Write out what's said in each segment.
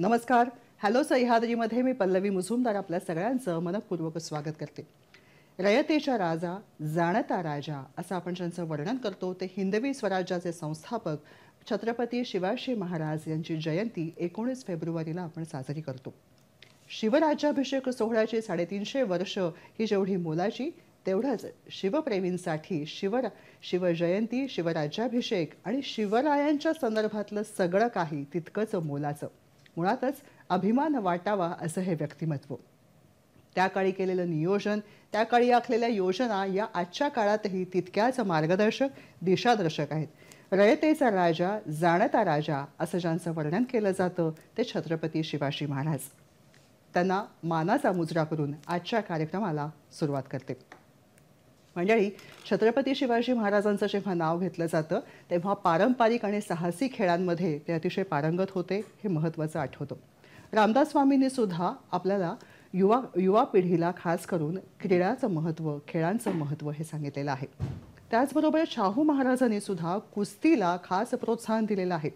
नमस्कार. हॅलो सह्याद्रीमध्ये मी पल्लवी मुजुमदार आपल्या सगळ्यांचं मनपूर्वक स्वागत करते. रयतेचा राजा जाणता राजा असं आपण ज्यांचं वर्णन करतो ते हिंदवी स्वराज्याचे संस्थापक छत्रपती शिवाजी महाराज यांची जयंती 19 फेब्रुवारीला आपण साजरी करतो. शिवराज्याभिषेक सोहळ्याची 350 वर्ष ही जेवढी मोलाची तेवढंच शिवप्रेमींसाठी शिवजयंती, शिवराज्याभिषेक आणि शिवरायांच्या संदर्भातलं सगळं काही तितकंच मोलाचं. मुळातच अभिमान वाटावा असं हे व्यक्तिमत्व. त्या काळी केलेलं नियोजन, त्या काळी आखलेल्या योजना या आजच्या काळातही तितक्याच मार्गदर्शक, दिशादर्शक आहेत. रयतेचा राजा जाणता राजा असं ज्यांचं वर्णन केलं जातं ते छत्रपती शिवाजी महाराज. त्यांना मानाचा मुजरा करून आजच्या कार्यक्रमाला सुरुवात करते. मंडळी, छत्रपती शिवाजी महाराजांचं जेव्हा नाव घेतलं जातं तेव्हा पारंपरिक आणि साहसी खेळांमध्ये ते अतिशय पारंगत होते हे महत्त्वाचं आठवतं. रामदास स्वामींनी सुद्धा आपल्याला युवा पिढीला खास करून क्रीडाचं महत्त्व, खेळांचं महत्त्व हे सांगितलेलं आहे. त्याचबरोबर शाहू महाराजांनी सुद्धा कुस्तीला खास प्रोत्साहन दिलेलं आहे.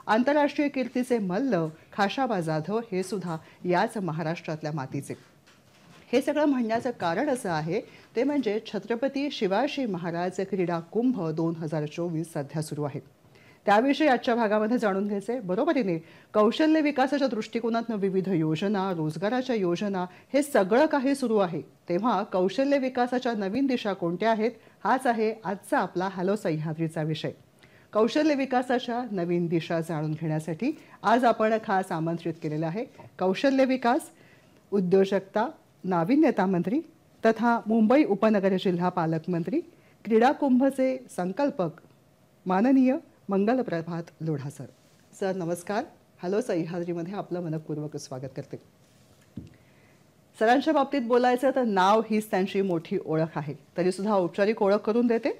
आंतरराष्ट्रीय कीर्तीचे मल्ल खाशाबा जाधव हे सुद्धा याच महाराष्ट्रातल्या मातीचे. हे सगळं म्हणण्याचं कारण असं आहे ते म्हणजे छत्रपती शिवाजी महाराज क्रीडा कुंभ 2024 सध्या सुरू आहे. त्याविषयी आजच्या भागामध्ये जाणून घ्यायचे. बरोबरीने कौशल्य विकासाच्या दृष्टिकोनातून विविध योजना, रोजगाराच्या योजना हे सगळं काही सुरू आहे. तेव्हा कौशल्य विकासाच्या नवीन दिशा कोणत्या आहेत हाच आहे आजचा आपला हॅलो सह्याद्रीचा विषय. कौशल्य विकासाच्या नवीन दिशा जाणून घेण्यासाठी आज आपण खास आमंत्रित केलेलं आहे कौशल्य विकास, उद्योजकता, नाविन्यता मंत्री तथा मुंबई उपनगर जिल्हा पालकमंत्री, क्रीडा कुंभचे संकल्पक माननीय मंगलप्रभात लोढा सर. सर नमस्कार. हॅलो सह्याद्रीमध्ये आपलं मनपूर्वक स्वागत करते. सरांच्या बाबतीत बोलायचं तर नाव हीच त्यांची मोठी ओळख आहे, तरी सुद्धा औपचारिक ओळख करून देते.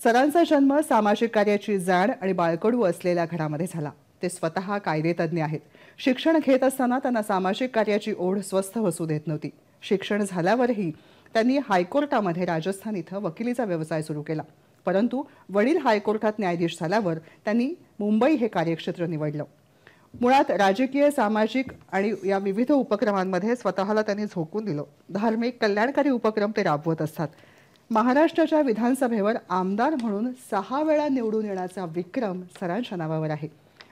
सरांचा जन्म सामाजिक कार्याची जाण आणि बाळकडू असलेल्या घरामध्ये झाला. ते स्वतः कायदेतज्ञ आहेत. शिक्षण घेत असताना त्यांना सामाजिक कार्याची ओढ स्वस्थ बसू देत नव्हती. शिक्षण झाल्यावरही त्यांनी हायकोर्टामध्ये राजस्थान इथं वकिलीचा व्यवसाय सुरू केला. परंतु वडील हायकोर्टात न्यायाधीश झाल्यावर त्यांनी मुंबई हे कार्यक्षेत्र निवडलं. मुळात राजकीय, सामाजिक आणि या विविध उपक्रमांमध्ये स्वतःला त्यांनी झोकून दिलं. धार्मिक, कल्याणकारी उपक्रम ते राबवत असतात. महाराष्ट्राच्या विधानसभेवर आमदार म्हणून 6 वेळा निवडून येण्याचा विक्रम सरांच्या नावावर आहे.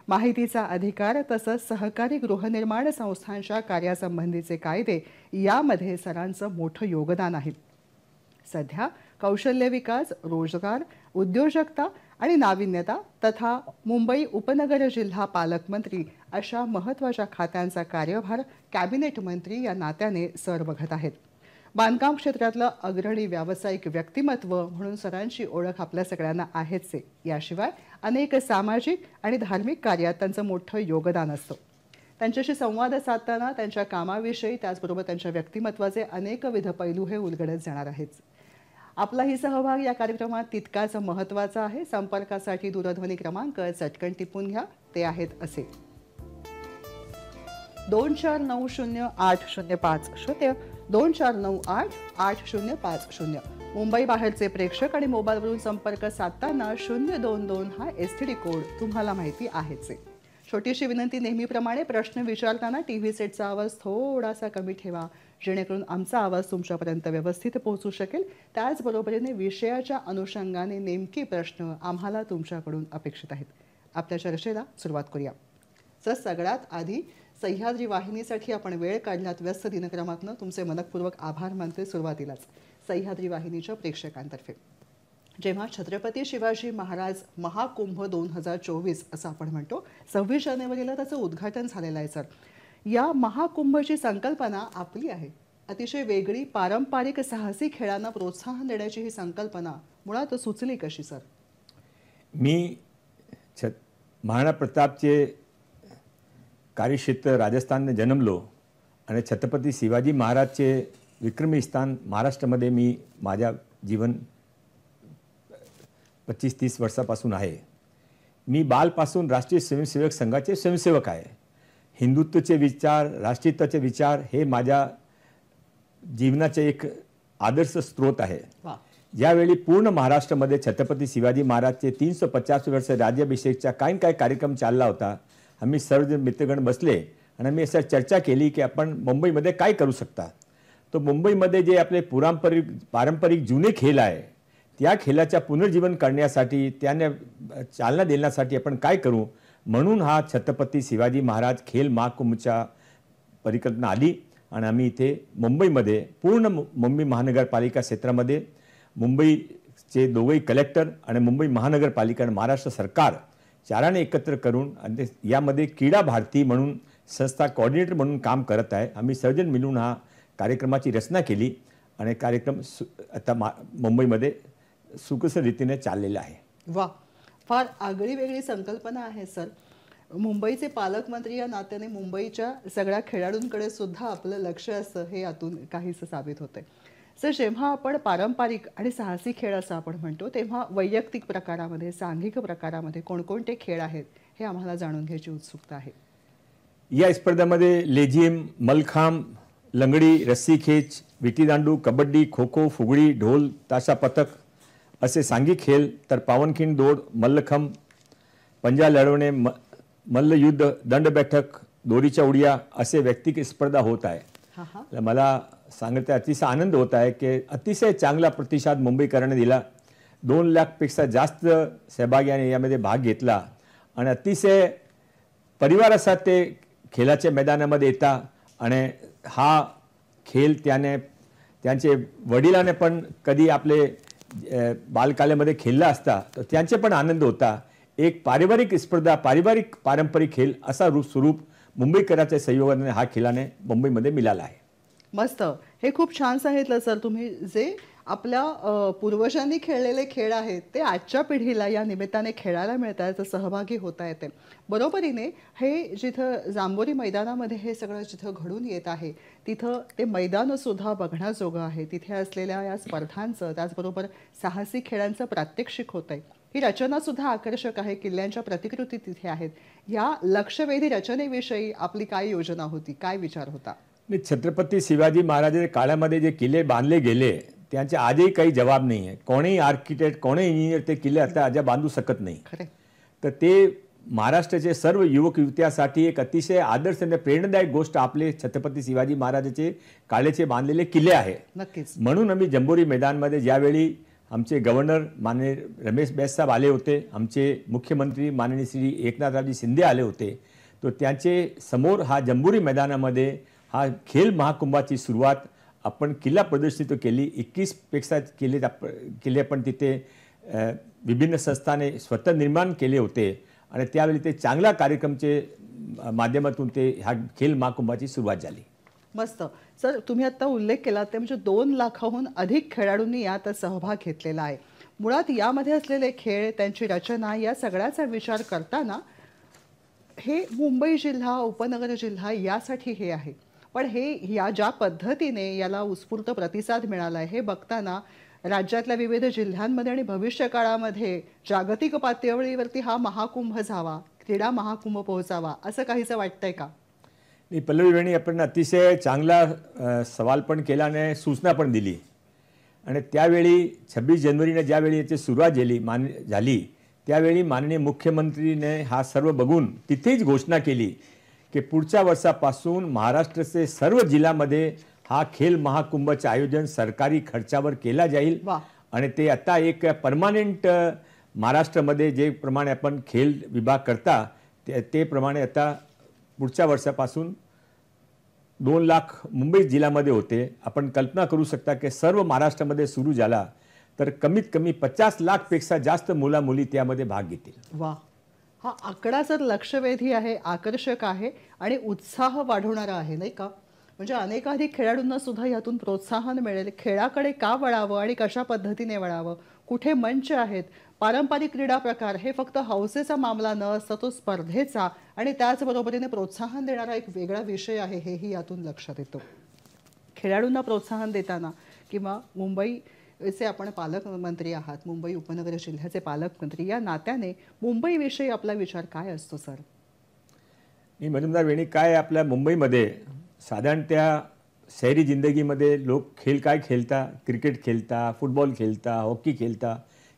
माहितीचा अधिकार तसंच सहकारी गृहनिर्माण संस्थांच्या कार्यासंबंधीचे कायदे यामध्ये सरांचं मोठं योगदान आहे. सध्या कौशल्य विकास, रोजगार, उद्योजकता आणि नाविन्यता तथा मुंबई उपनगर जिल्हा पालकमंत्री अशा महत्त्वाच्या खात्यांचा कार्यभार कॅबिनेट मंत्री या नात्याने सर बघत आहेत. बांधकाम क्षेत्रातलं अग्रणी व्यावसायिक व्यक्तिमत्व म्हणून सरांची ओळख आपल्या सगळ्यांना आहेच आहे. याशिवाय अनेक सामाजिक आणि धार्मिक कार्यात त्यांचं मोठं योगदान असतं. त्यांच्याशी संवाद साधताना त्यांच्या कामाविषयी त्याचबरोबर त्यांच्या व्यक्तिमत्वाचे अनेकविध पैलू हे उलगडत जाणार आहेत. आपलाही सहभाग या कार्यक्रमात तितकाच महत्त्वाचा आहे. संपर्कासाठी दूरध्वनी क्रमांक चटकन टिपून घ्या. ते आहेत असे 24908050 24988050. मुंबई बाहेरचे प्रेक्षक आणि मोबाईलवरून संपर्क साधताना 022 हा STD कोड तुम्हाला माहिती आहेच आहे. छोटीशी विनंती, नेहमीप्रमाणे प्रश्न विचारताना TV सेटचा आवाज थोडासा कमी ठेवा जेणेकरून आमचा आवाज तुमच्यापर्यंत व्यवस्थित पोहोचू शकेल. त्याचबरोबरीने विषयाच्या अनुषंगाने नेमके प्रश्न आम्हाला तुमच्याकडून अपेक्षित आहेत. आपल्या चर्चेला सुरुवात करूया. तर सगळ्यात आधी सह्याद्री वाहिनीसाठी आपण वेळ काढलात व्यस्त दिनक्रमातनं तुमचे मनपूर्वक आभार मानते. सुरुवातीलाच सह्याद्री वाहिनीच्या प्रेक्षकांतर्फे जेव्हा छत्रपती शिवाजी महाराज महाकुंभ 2024 असं आपण म्हणतो, 26 जानेवारीला त्याचं उद्घाटन झालेलं आहे. सर, या महाकुंभची संकल्पना आपली आहे. अतिशय वेगळी, पारंपरिक साहसी खेळांना प्रोत्साहन देण्याची ही संकल्पना मुळात सुचली कशी सर? मी महाराणा प्रतापचे कार्यक्षेत्र राजस्थानने जन्मलो आणि छत्रपती शिवाजी महाराजचे विक्रमी स्थान महाराष्ट्रामध्ये मी माझ्या जीवन 25-30 वर्षापासून आहे. मी बालपासून राष्ट्रीय स्वयंसेवक संघाचे स्वयंसेवक आहे. हिंदुत्वाचे विचार, राष्ट्रीयत्वाचे विचार हे माझ्या जीवनाचे एक आदर्श स्रोत आहे. ज्यावेळी पूर्ण महाराष्ट्रामध्ये छत्रपती शिवाजी महाराजचे 350 वर्ष राज्याभिषेकचा काय कार्यक्रम चालला होता आम्ही सर्व मित्रगण बसले आणि आम्ही अशा चर्चा केली की आपण मुंबईमध्ये काय करू शकता. तो मुंबईमध्ये जे आपले पारंपरिक जुने खेळ आहे त्या खेळाच्या पुनर्जीवन करण्यासाठी त्याने चालना देण्यासाठी आपण काय करू, म्हणून हा छत्रपती शिवाजी महाराज खेल महाकुंभच्या परिकल्पना आली. आणि आम्ही इथे मुंबईमध्ये पूर्ण मुंबई महानगरपालिका क्षेत्रामध्ये मुंबईचे दोघेही कलेक्टर आणि मुंबई महानगरपालिका आणि महाराष्ट्र सरकार चाराने एकत्र करून आणि यामध्ये क्रीडा भारती म्हणून संस्था कोऑर्डिनेटर म्हणून काम करत आहे. आम्ही सर्वजण मिळून हा कार्यक्रमाची रचना केली आणि कार्यक्रम आता मुंबईमध्ये सुखसर रीतीने चाललेला आहे. वा, फार आगळी वेगळी संकल्पना आहे सर. मुंबईचे पालकमंत्री या नात्याने मुंबईच्या सगळ्या खेळाडूंकडे सुद्धा आपलं लक्ष असतं हे यातून काहीसं साबित होतंय. सर, जेव्हा आपण पारंपरिक आणि साहसी खेळ असं आपण म्हणतो तेव्हा वैयक्तिक प्रकारामध्ये सांघिक प्रकारामध्ये कोणकोणते खेळ आहेत हे आम्हाला जाणून घ्यायची उत्सुकता आहे. या स्पर्धेमध्ये लेझिम, मलखांब, लंगडी, रस्सीखेच, विटीदांडू, कबड्डी, खो खो, फुगडी, ढोल, ताशा पथक असे सांघिक खेळ, तर पावनखिंड दौड, मल्लखंब, पंजा लढवणे, मल्लयुद्ध, दंड बैठक, दोरीच्या उड्या असे व्यक्तिगत स्पर्धा होत आहे. मला सांगते अतिशय आनंद होत आहे की अतिशय चांगला प्रतिसाद मुंबईकरांनी दिला. 2 लाखपेक्षा जास्त सहभाग्याने यामध्ये भाग घेतला आणि अतिशय परिवार असा ते खेळाच्या मैदानामध्ये येतात आणि हा खेळ त्यांचे वडिलांनी पण कधी आपले बालकाल्यामध्ये खेळला असता तर त्यांचे पण आनंद होता. एक पारिवारिक स्पर्धा, पारंपरिक खेळ असा स्वरूप मुंबईकरांच्या सहयोगाने हा खेळाने मुंबईमध्ये मिळाला आहे. मस्त, हे खूप छान सांगितलं सर तुम्ही. जे आपल्या पूर्वजांनी खेळलेले खेळ आहेत ते आजच्या पिढीला या निमित्ताने खेळायला मिळतात, सहभागी होता येते. बरोबरीने हे जिथं जांभोरी मैदानामध्ये हे सगळं जिथं घडून येत आहे तिथं ते मैदानसुद्धा बघण्याजोगं आहे. तिथे असलेल्या या स्पर्धांचं त्याचबरोबर साहसी खेळांचं प्रात्यक्षिक होत आहे. ही रचनासुद्धा आकर्षक आहे. किल्ल्यांच्या प्रतिकृती तिथे आहेत. या लक्षवेधी रचनेविषयी आपली काय योजना होती, काय विचार होता? छत्रपती शिवाजी महाराजांच्या काळामध्ये जे किल्ले बांधले गेले त्यांचे आजही काही जवाब नाही आहे. कोणीही आर्किटेक्ट, कोणीही इंजिनियर ते किल्ले आता आज बांधू शकत नाही. तर ते महाराष्ट्राचे सर्व युवक युवत्यासाठी एक अतिशय आदर्श आणि प्रेरणादायक गोष्ट आपले छत्रपती शिवाजी महाराजांचे काळेचे बांधलेले किल्ले आहे. नक्कीच. म्हणून आम्ही जंबोरी मैदानमध्ये ज्यावेळी आमचे गव्हर्नर माननीय रमेश बैस साहेब आले होते, आमचे मुख्यमंत्री माननीय श्री एकनाथरावजी शिंदे आले होते, तो त्यांचे समोर हा जंबोरी मैदानामध्ये हा खेल महाकुंभाची सुरुवात आपण किल्ला प्रदर्शित केली. 21 पेक्षा किल्ले आपण तिथे विभिन्न संस्थाने स्वतः निर्माण केले होते आणि त्यावेळी ते चांगल्या कार्यक्रमचे माध्यमातून ते ह्या खेल महाकुंभाची सुरुवात झाली. मस्त सर, तुम्ही आता उल्लेख केला ते म्हणजे 2 लाखाहून अधिक खेळाडूंनी यात सहभाग घेतलेला आहे. मुळात यामध्ये असलेले खेळ, त्यांची रचना या सगळ्याचा विचार करताना हे मुंबई जिल्हा, उपनगर जिल्हा यासाठी हे आहे. पण हे या ज्या पद्धतीने याला उत्स्फूर्त प्रतिसाद मिळाला आहे हे बघताना राज्यातल्या विविध जिल्ह्यांमध्ये आणि भविष्यकाळामध्ये जागतिक पातळीवरती हा महाकुंभ जावा, क्रीडा महाकुंभ पोहोचावा असं काहीसं वाटतंय का? पल्लवी वेणी आपण अतिशय चांगला सवाल पण केला आणि सूचना पण दिली. आणि त्यावेळी 26 जानेवारीने ज्यावेळी याची सुरुवात झाली त्यावेळी माननीय मुख्यमंत्रीने हा सर्व बघून तिथेच घोषणा केली की पुढच्या वर्षापासून महाराष्ट्राचे सर्व जिल्ह्यामध्ये हा खेल महाकुंभचे आयोजन सरकारी खर्चावर केला जाईल. आणि ते आता एक परमानेंट महाराष्ट्रामध्ये जे प्रमाणे आपण खेल विभाग करता ते प्रमाणे आता पुढच्या वर्षापासून 2 लाख मुंबई जिल्ह्यामध्ये होते. आपण कल्पना करू शकता की सर्व महाराष्ट्रामध्ये सुरू झाला तर कमीत कमी 50 लाखपेक्षा जास्त मुला मुली त्यामध्ये भाग घेतील. वा, हा आकडा जर लक्षवेधी आहे, आकर्षक आहे आणि उत्साह वाढवणारा आहे नाही का? म्हणजे अनेकाधिक खेळाडूंना सुद्धा यातून प्रोत्साहन मिळेल. खेळाकडे का वळावं आणि कशा पद्धतीने वळावं, कुठे मंच आहेत, पारंपरिक क्रीडा प्रकार हे फक्त हौसेचा मामला न असता तो स्पर्धेचा आणि त्याचबरोबरीने प्रोत्साहन देणारा एक वेगळा विषय आहे हेही यातून लक्षात येतं. खेळाडूंना प्रोत्साहन देताना किंवा मुंबईचे आपण पालकमंत्री आहात, मुंबई उपनगर जिल्ह्याचे पालकमंत्री या नात्याने मुंबईविषयी आपला विचार काय असतो सर? मी मजुमदार वेणी, काय आपल्या मुंबईमध्ये साधारणतः शहरी जिंदगीमध्ये लोक खेळ काय खेळता, क्रिकेट खेळता, फुटबॉल खेळता, हॉकी खेळता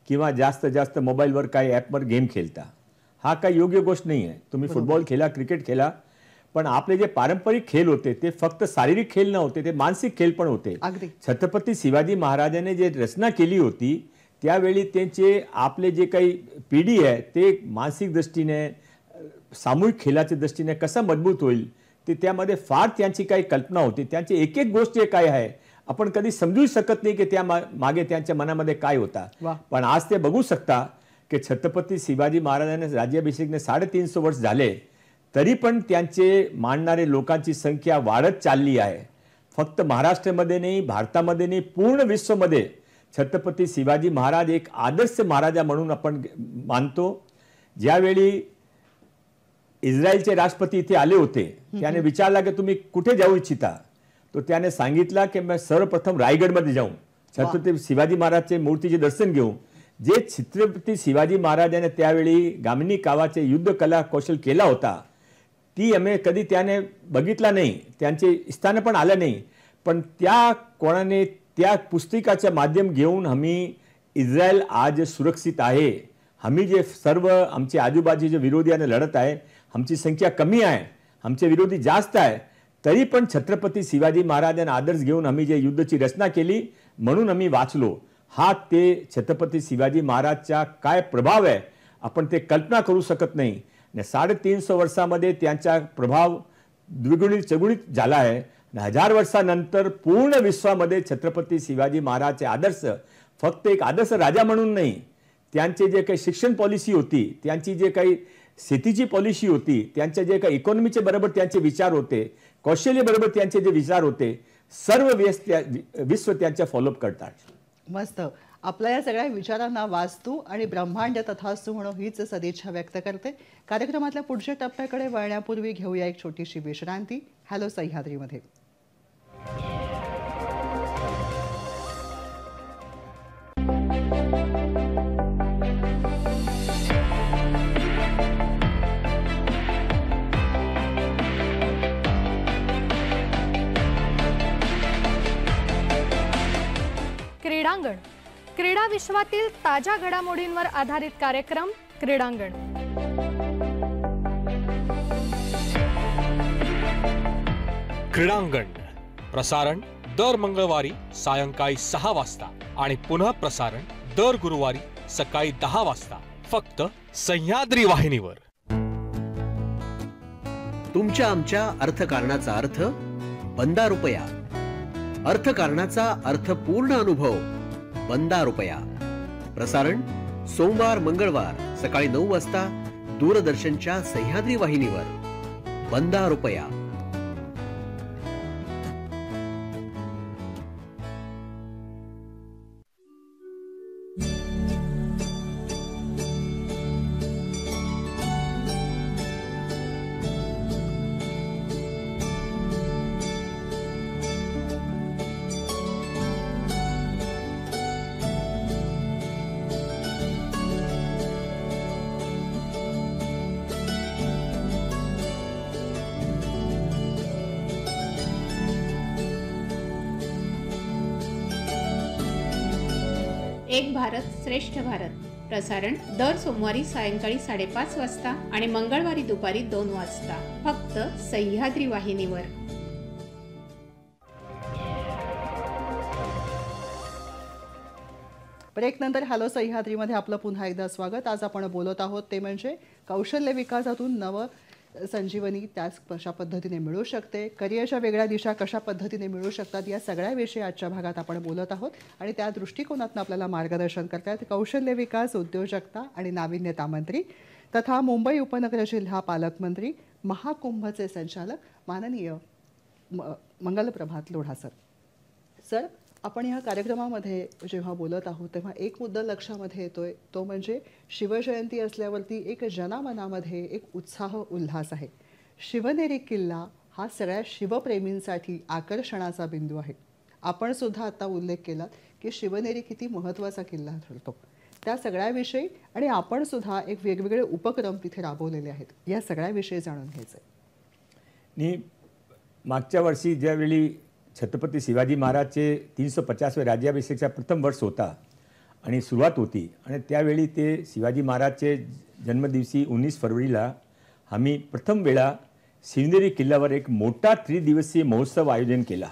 किंवा जास्त मोबाईलवर काही ॲपवर गेम खेळता. हा काही योग्य गोष्ट नाही आहे. तुम्ही फुटबॉल खेळा, क्रिकेट खेळा, पण आपले जे पारंपरिक खेळ होते ते फक्त शारीरिक खेळ नव्हते, ते मानसिक खेळ पण होते. अगदी. छत्रपती शिवाजी महाराजांनी जे रचना केली होती त्यावेळी त्यांचे आपले जे काही पिढी आहे ते मानसिक दृष्टीने, सामूहिक खेळाच्या दृष्टीने कसं मजबूत होईल ते त्यामध्ये फार त्यांची काही कल्पना होती. त्यांची एक एक गोष्ट काय आहे आपण कधी समजू शकत नाही की त्या मागे त्यांच्या मनामध्ये काय होता. पण आज ते बघू शकता की छत्रपती शिवाजी महाराजांनी राज्याभिषेकने 350 वर्ष झाले तरी पण त्यांचे मानणारे लोकांची संख्या वाढत चालली आहे. फक्त महाराष्ट्रामध्ये नाही, भारतामध्ये नाही, पूर्ण विश्वमध्ये छत्रपती शिवाजी महाराज एक आदर्श महाराजा म्हणून आपण मानतो. ज्यावेळी इस्रायलचे राष्ट्रपती इथे आले होते त्याने विचारला की तुम्ही कुठे जाऊ इच्छिता, तो त्याने सांगितला की मी सर्वप्रथम रायगडमध्ये जाऊन छत्रपती शिवाजी महाराजचे मूर्तीचे दर्शन घेऊ. जे छत्रपती शिवाजी महाराजांनी त्यावेळी गामिनी कावाचे युद्ध कला कौशल केला होता ती आम्ही कधी त्याने बघितला नाही, त्यांचे स्थान पण आलं नाही. पण त्या कोणाने त्या पुस्तकाचं माध्यम घेऊन आम्ही इस्रायल आज सुरक्षित आहे. आम्ही जे सर्व आमचे आजूबाजूचे विरोधीने लढत आहे, आमची संख्या कमी आहे, आमचे विरोधी जास्त आहे, तरी पण छत्रपती शिवाजी महाराजांना आदर्श घेऊन आम्ही जे युद्धाची रचना केली म्हणून आम्ही वाचलो. हा ते छत्रपती शिवाजी महाराजचा काय प्रभाव आहे आपण ते कल्पना करू शकत नाही. 350 वर्षामध्ये त्यांचा प्रभाव द्विगुणित चौगुणित झाला आहे. 1000 वर्षानंतर पूर्ण विश्वामध्ये छत्रपती शिवाजी महाराजचे आदर्श फक्त एक आदर्श राजा म्हणून नाही, त्यांचे जे काही शिक्षण पॉलिसी होती, त्यांची जे काही शेतीची पॉलिसी होती, त्यांचे जे काही इकॉनॉमीचे बरोबर त्यांचे विचार होते, कौशल्य बरोबर त्यांचे जे विचार होते, सर्व विश्व त्यांच्या फॉलोअप करतात. मस्त. आपल्या या सगळ्या विचारांना वास्तू आणि ब्रह्मांड तथास्तु म्हणून हीच सदिच्छा व्यक्त करते. कार्यक्रमातल्या पुढच्या टप्प्याकडे वळण्यापूर्वी घेऊया एक छोटीशी विश्रांती. हॅलो सह्याद्रीमध्ये क्रीडांगण, क्रीडा विश्वातील ताज्या घडामोडींवर आधारित कार्यक्रम क्रीडांगण. क्रीडांगण प्रसारण दर मंगळवारी सायंकाळी 6 वाजता आणि पुन्हा प्रसारण दर गुरुवारी सकाळी 10 वाजता फक्त सह्याद्री वाहिनीवर. तुमच्या आमच्या अर्थकारणाचा अर्थ बंदा रुपया, अर्थकारणाचा अर्थपूर्ण अनुभव बंदा रुपया. प्रसारण सोमवार मंगळवार सकाळी 9 वाजता दूरदर्शनच्या सह्याद्री वाहिनीवर. बंदा रुपया. एक भारत श्रेष्ठ भारत प्रसारण दर सोमवारी सायंकाळी 5:30 वाजता आणि मंगळवारी दुपारी 2 वाजता फक्त सह्याद्री वाहिनीवर. ब्रेक नंतर हॅलो सह्याद्रीमध्ये आपलं पुन्हा एकदा स्वागत. आज आपण बोलत आहोत ते म्हणजे कौशल्य विकासातून नव संजीवनी त्याच कशा पद्धतीने मिळू शकते, करिअरच्या वेगळ्या दिशा कशा पद्धतीने मिळू शकतात, या सगळ्याविषयी आजच्या भागात आपण बोलत आहोत. आणि त्या दृष्टिकोनातून आपल्याला मार्गदर्शन करतात कौशल्य विकास, उद्योजकता आणि नाविन्यता मंत्री तथा मुंबई उपनगर जिल्हा पालकमंत्री, महाकुंभचे संचालक माननीय मंगलप्रभात लोढा सर. सर, आपण ह्या कार्यक्रमामध्ये जेव्हा बोलत आहोत तेव्हा एक मुद्दा लक्षामध्ये येतोय, तो म्हणजे शिवजयंती असल्यावरती एक जनामनामध्ये एक उत्साह उल्हास आहे. शिवनेरी किल्ला हा सगळ्या शिवप्रेमींसाठी आकर्षणाचा बिंदू आहे. आपण सुद्धा आता उल्लेख केला की शिवनेरी किती महत्त्वाचा किल्ला ठरतो, त्या सगळ्याविषयी आणि आपण सुद्धा एक वेगवेगळे उपक्रम तिथे राबवलेले आहेत, या सगळ्याविषयी जाणून घ्यायचं आहे. मागच्या वर्षी ज्यावेळी छत्रपती शिवाजी महाराजचे 350वे राज्याभिषेकचा प्रथम वर्ष होता आणि सुरुवात होती आणि त्यावेळी ते शिवाजी महाराजचे जन्मदिवशी 19 फरवरीला आम्ही प्रथम वेळा शिवनेरी किल्ल्यावर एक मोठा त्रिदिवसीय महोत्सव आयोजन केला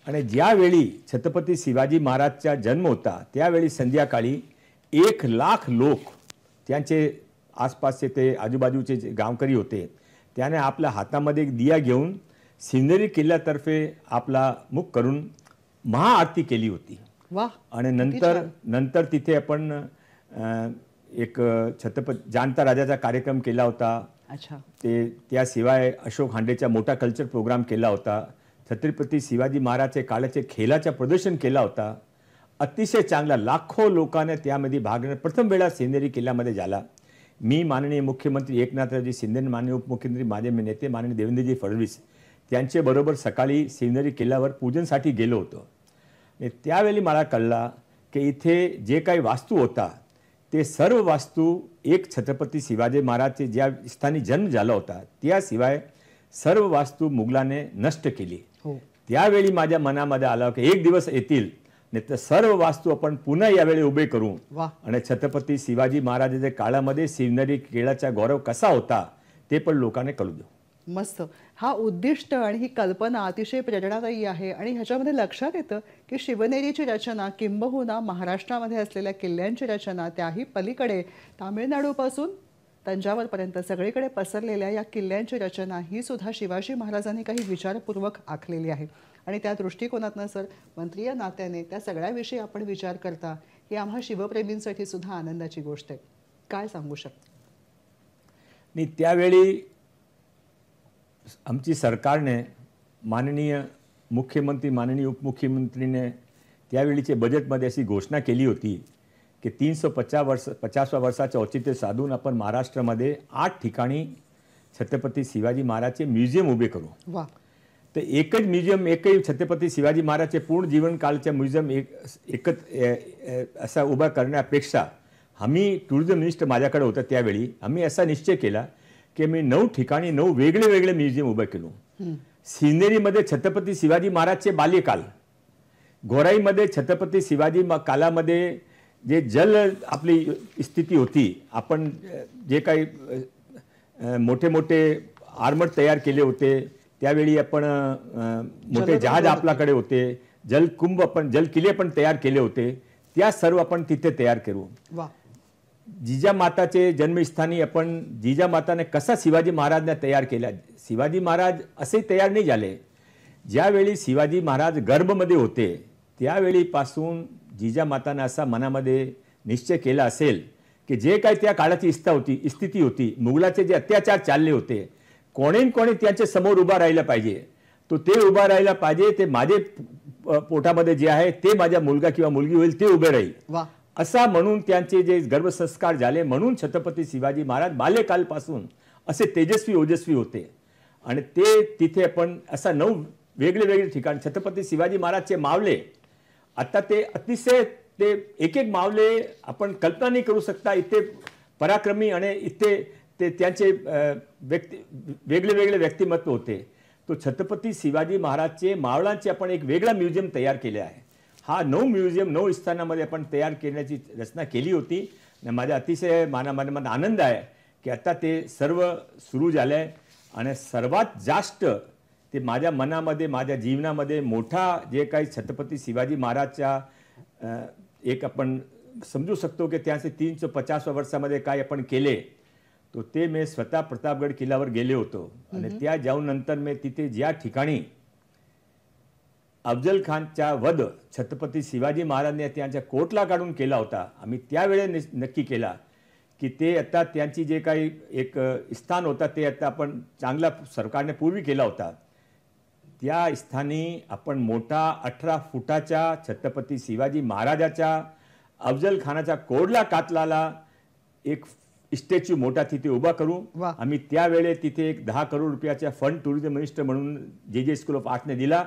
आणि ज्यावेळी छत्रपती शिवाजी महाराजचा जन्म होता त्यावेळी संध्याकाळी 1 लाख लोक त्यांचे आसपासचे ते आजूबाजूचे जे गावकरी होते त्याने आपल्या हातामध्ये एक दिया घेऊन शिवनेरी किल्ल्यातर्फे आपला मुख करून महाआरती केली होती. वाह. आणि नंतर तिथे आपण एक छत्रपती जाणता राजाचा कार्यक्रम केला होता. अच्छा. त्याशिवाय अशोक हांडेचा मोठा कल्चर प्रोग्राम केला होता. छत्रपती शिवाजी महाराजचे काळाचे खेळाचं प्रदर्शन केला होता. अतिशय चांगला लाखो लोकांनी त्यामध्ये भाग घेण्यात प्रथम वेळा शिवनेरी किल्ल्यामध्ये झाला. मी माननीय मुख्यमंत्री एकनाथरावजी शिंदे, माननीय उपमुख्यमंत्री माझे नेते माननीय देवेंद्रजी फडणवीस त्यांच्याबरोबर सकाळी शिवनेरी किल्ल्यावर पूजनसाठी गेलो होतो. त्यावेळी मला कळला की इथे जे काही वास्तू होता ते सर्व वास्तू एक छत्रपती शिवाजी महाराजचे ज्या स्थानी जन्म झाला होता त्याशिवाय सर्व वास्तू मुघलाने नष्ट केली. त्यावेळी माझ्या मनामध्ये आलं की एक दिवस येतील नाही तर सर्व वास्तू आपण पुन्हा यावेळी उभे करू आणि छत्रपती शिवाजी महाराजांच्या काळामध्ये शिवनेरी किल्ल्याचा गौरव कसा होता ते पण लोकांना कळू देऊ. मस्त. हा उद्दिष्ट आणि ही कल्पना अतिशय प्रेरणादायी आहे आणि ह्याच्यामध्ये लक्षात येतं की शिवनेरीची रचना किंबहुना महाराष्ट्रामध्ये असलेल्या किल्ल्यांची रचना त्याही पलीकडे तामिळनाडूपासून तंजावरपर्यंत सगळीकडे पसरलेल्या या किल्ल्यांची रचना ही सुद्धा शिवाजी महाराजांनी काही विचारपूर्वक आखलेली आहे. आणि त्या दृष्टिकोनातनं सर मंत्री या नात्याने त्या सगळ्याविषयी आपण विचार करता ही आम्हा शिवप्रेमींसाठी सुद्धा आनंदाची गोष्ट आहे. काय सांगू शकता? आणि त्यावेळी आमची सरकारने माननीय मुख्यमंत्री माननीय उपमुख्यमंत्रीने त्यावेळीचे बजेटमध्ये अशी घोषणा केली होती की 350व्या वर्षाचे औचित्य साधून आपण महाराष्ट्रामध्ये 8 ठिकाणी छत्रपती शिवाजी महाराजचे म्युझियम उभे करू. वाह. तर एकच म्युझियम एकही छत्रपती शिवाजी महाराजचे पूर्ण जीवनकाळच्या म्युझियम एकच असा उभा करण्यापेक्षा आम्ही टुरिझम मिनिस्टर माझ्याकडे होतं त्यावेळी आम्ही असा निश्चय केला की मी 9 ठिकाणी 9 वेगळे वेगळे म्युझियम उभे केलो. शिवनेरीमध्ये छत्रपती शिवाजी महाराजचे बाल्यकाल, गोराईमध्ये छत्रपती शिवाजी कालामध्ये जे जल आपली स्थिती होती आपण जे काही मोठे मोठे आर्मर तयार केले होते त्यावेळी आपण मोठे जहाज आपल्याकडे होते, जलकुंभ आपण जलकिल्ले पण तयार केले होते त्या सर्व आपण तिथे तयार करू. जिजामाताचे जन्मस्थानी आपण जिजामाताने कसा शिवाजी महाराजने तयार केला. शिवाजी महाराज असे तयार नाही झाले. ज्यावेळी शिवाजी महाराज गर्भमध्ये होते त्यावेळीपासून जिजामाताने असा मनामध्ये निश्चय केला असेल की जे काही त्या काळाची स्थिती होती मुघलाचे जे अत्याचार चालले होते कोणी त्यांच्या समोर उभा राहिला पाहिजे. तो ते उभा राहिला पाहिजे ते माझे पोटामध्ये जे आहे ते माझा मुलगा किंवा मुलगी होईल ते उभे राहील असा म्हणून त्यांचे जे गर्भसंस्कार झाले. म्हणून छत्रपती शिवाजी महाराज बाल्यकालपासून असे तेजस्वी ओजस्वी होते आणि ते तिथे आपण असा 9 वेगळे वेगळे ठिकाण छत्रपती शिवाजी महाराजचे मावले आता ते अतिशय ते एक एक मावले आपण कल्पना नाही करू शकता इथे पराक्रमी आणि इथे ते त्यांचे वेगळे वेगळे व्यक्तिमत्व होते. तो छत्रपती शिवाजी महाराजचे मावळांचे आपण एक वेगळा म्युझियम तयार केले आहे. हा 9 म्युझियम 9 स्थानामध्ये आपण तयार करण्याची रचना केली होती. माझा अतिशय मनामध्ये आनंद आहे की आता ते सर्व सुरू झाले आहे आणि सर्वात जास्त ते माझ्या मनामध्ये माझ्या जीवनामध्ये मोठा जे काही छत्रपती शिवाजी महाराजच्या एक आपण समजू शकतो की त्यांचे 350व्या वर्षामध्ये काय आपण केले तो ते मी स्वतः प्रतापगड किल्ल्यावर गेले होतो आणि त्या जाऊन नंतर मी तिथे ज्या ठिकाणी अफजल खानचा वध छत्रपती शिवाजी महाराजांनी त्यांच्या कोटला काढून केला होता आम्ही त्यावेळी नक्की केला की ते आता त्यांची जे काही एक स्थान होता ते आता आपण चांगला सरकारने पूर्वी केला होता त्या स्थानी आपण मोठा 18 फुटाच्या छत्रपती शिवाजी महाराजाच्या अफजल खानाचा कोडला कातलाला एक स्टॅच्यू मोठा तिथे उभा करू. आम्ही त्यावेळी तिथे एक 10 करोड रुपयाचा फंड टुरिझम मिनिस्टर म्हणून जे स्कूल ऑफ आर्टने दिला.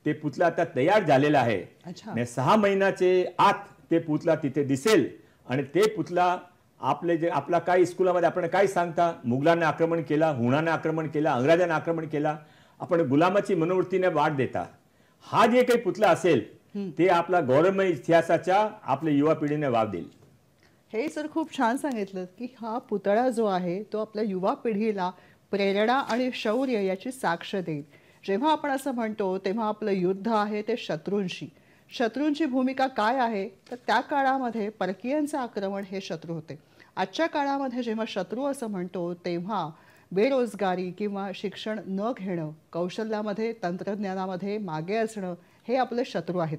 ते पुतळा आता तयार झालेला आहे. 6 महिन्याचे आत ते पुतळा तिथे दिसेल आणि ते पुतळा आपले जे आपला काय स्कूलमध्ये आपण काय सांगता मुघलांना आक्रमण केला, हुणाने आक्रमण केला, अंग्रेजांना आक्रमण केला, आपण गुलामाची मनोवृत्तीने वाढ देता. हा जे काही पुतळा असेल ते आपला गौरवमय इतिहासाच्या आपल्या युवा पिढीने वाव देईल. हे सर खूप छान सांगितलं की हा पुतळा जो आहे तो आपल्या युवा पिढीला प्रेरणा आणि शौर्य याची साक्ष देईल. जेव्हा आपण असं म्हणतो तेव्हा आपलं युद्ध आहे ते शत्रूंशी. शत्रूंची भूमिका काय आहे तर त्या काळामध्ये परकीयांचं आक्रमण हे शत्रू होते. आजच्या काळामध्ये जेव्हा शत्रू असं म्हणतो तेव्हा बेरोजगारी किंवा शिक्षण न घेणं, कौशल्यामध्ये तंत्रज्ञानामध्ये मागे असणं हे आपले शत्रू आहेत.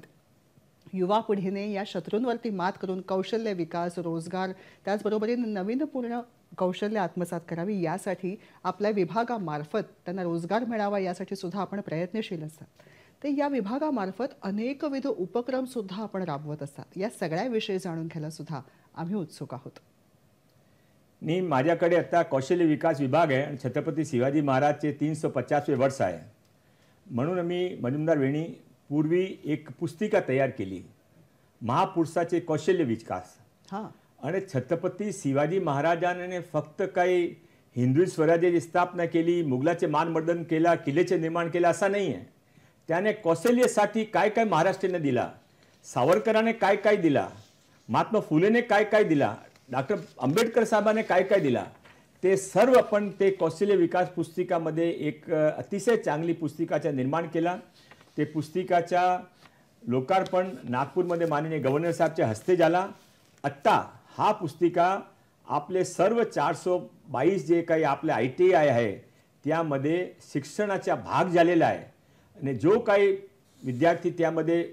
युवा पिढीने या शत्रूंवरती मात करून कौशल्य विकास, रोजगार, त्याचबरोबरीने नवीनपूर्ण कौशल्य आत्मसात करावी यासाठी आपल्या विभागामार्फत त्यांना रोजगार मिळावा यासाठी सुद्धा आपण प्रयत्नशील असतात. ते या विभागामार्फत अनेकविध उपक्रम सुद्धा आपण राबवत असतात. या सगळ्याविषयी जाणून घ्यायला सुद्धा आम्ही उत्सुक आहोत. माझ्याकडे आता कौशल्य विकास विभाग आहे आणि छत्रपती शिवाजी महाराजचे 350वे वर्ष आहे म्हणून मी मजुमदार वेणी पूर्वी एक पुस्तिका तयार केली, महापुरुषाचे कौशल्य विकास. आणि छत्रपती शिवाजी महाराजांनी फक्त काही हिंदवी स्वराज्याची स्थापना केली, मुघलाचे मानमर्दन केला, किल्ल्याचे निर्माण केलं असं नाही आहे. त्याने कौशल्यासाठी काय काय महाराष्ट्राने दिला, सावरकरांनी काय काय दिला, महात्मा फुलेने काय काय दिला, डॉक्टर आंबेडकर साहेबांनी काय काय दिला, ते सर्व आपण ते कौशल्य विकास पुस्तिकामध्ये एक अतिशय चांगली पुस्तिकाचा निर्माण केला. ते पुस्तिकाच्या लोकार्पण नागपूरमध्ये माननीय गव्हर्नर साहेबच्या हस्ते झाला. आत्ता हा पुस्तिका आपले सर्व 422 जे काही आपले ITI आहे त्यामध्ये शिक्षणाचा भाग झालेला आहे आणि जो काही विद्यार्थी त्यामध्ये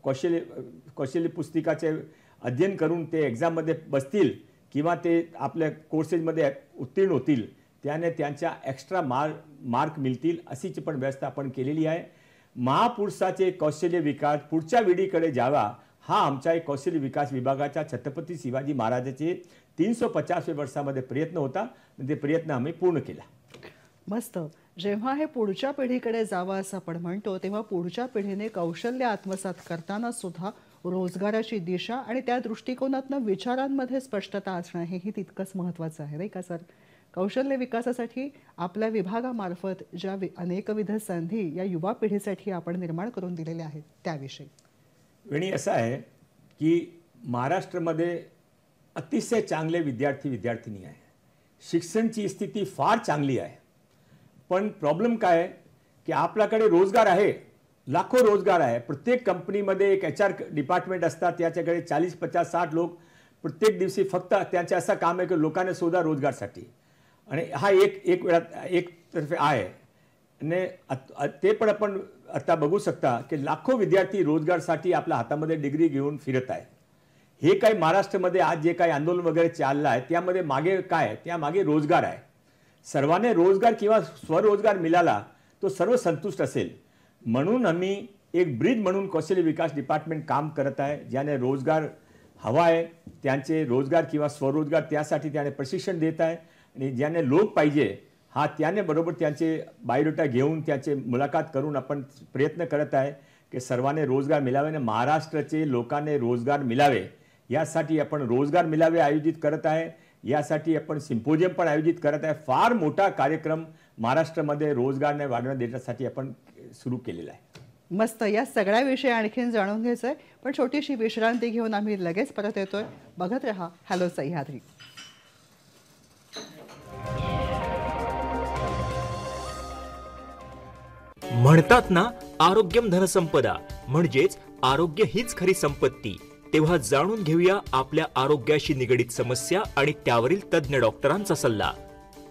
कौशल्य पुस्तिकाचे अध्ययन करून ते एक्झाममध्ये बसतील किंवा ते आपल्या कोर्सेसमध्ये उत्तीर्ण होतील त्याने त्यांच्या एक्स्ट्रा मार्क मिळतील अशीच पण व्यवस्था आपण केलेली आहे. महापुरुषाचे कौशल्य विकास पुढच्या पिढीकडे जावा हा आमच्या एक कौशल्य विकास विभागाच्या छत्रपती शिवाजी महाराजांचे 350वे वर्षामध्ये प्रयत्न होता आणि ते प्रयत्न आम्ही पूर्ण केला. मस्त. जेव्हा हे पुढच्या पिढीकडे जावं असं आपण म्हणतो तेव्हा पुढच्या पिढीने कौशल्य आत्मसात करताना सुद्धा रोजगाराची दिशा आणि त्या दृष्टिकोनातून विचारांमध्ये स्पष्टता असणं हेही तितकंच महत्त्वाचं आहे नाही का सर? कौशल्य विकासासाठी आपल्या विभागामार्फत ज्या अनेकविध संधी या युवा पिढीसाठी आपण निर्माण करून दिलेल्या आहेत त्याविषयी. वेणी असं आहे की महाराष्ट्रामध्ये अतिशय चांगले विद्यार्थी आहे, शिक्षणाची स्थिती फार चांगली आहे. पण प्रॉब्लेम काय आहे की आपल्याकडे रोजगार आहे, लाखो रोजगार आहे. प्रत्येक कंपनीमध्ये एक HR डिपार्टमेंट असतात, त्याच्याकडे 40, 50, 60 लोक प्रत्येक दिवशी फक्त त्यांचे असं काम आहे की लोकांना शोधा रोजगारसाठी. आणि हा एक वेळा एक तर्फे आहे आणि ते पण आपण आता बघू शकता की लाखो विद्यार्थी रोजगारसाठी आपल्या हातामध्ये डिग्री घेऊन फिरत आहे. हे काही महाराष्ट्रामध्ये आज जे काही आंदोलन वगैरे चाललं आहे त्यामध्ये मागे काय आहे, त्यामागे रोजगार आहे. सर्वांना रोजगार किंवा स्वरोजगार मिळाला तो सर्व संतुष्ट असेल. म्हणून आम्ही एक ब्रिज म्हणून कौशल्य विकास डिपार्टमेंट काम करत आहे. ज्याने रोजगार हवा आहे त्यांचे रोजगार किंवा स्वरोजगार त्यासाठी त्याने प्रशिक्षण देत आहे आणि ज्याने लोक पाहिजे हा त्याने बरोबर त्यांचे बायोडेटा घेऊन त्याचे मुलाखत करून आपण प्रयत्न करत आहे की सर्वांना रोजगार मिळावे आणि महाराष्ट्राचे लोकांना रोजगार मिळावे यासाठी आपण रोजगार मिळावे आयोजित करत आहे. यासाठी आपण सिम्पोजियम पण आयोजित करत आहे. फार मोठा कार्यक्रम महाराष्ट्रामध्ये रोजगार वाढवण्या देण्यासाठी आपण सुरू केलेला आहे. मस्त. या सगळ्याविषयी आणखीन जाणून घ्यायचं आहे पण छोटीशी विश्रांती घेऊन आम्ही लगेच परत येतोय. बघत रहा हॅलो सह्याद्री. म्हणतात ना आरोग्यम धनसंपदा म्हणजेच आरोग्य हीच खरी संपत्ती. तेव्हा जाणून घेऊया आपल्या आरोग्याशी निगडित समस्या आणि त्यावरील तज्ञ डॉक्टरांचा सल्ला.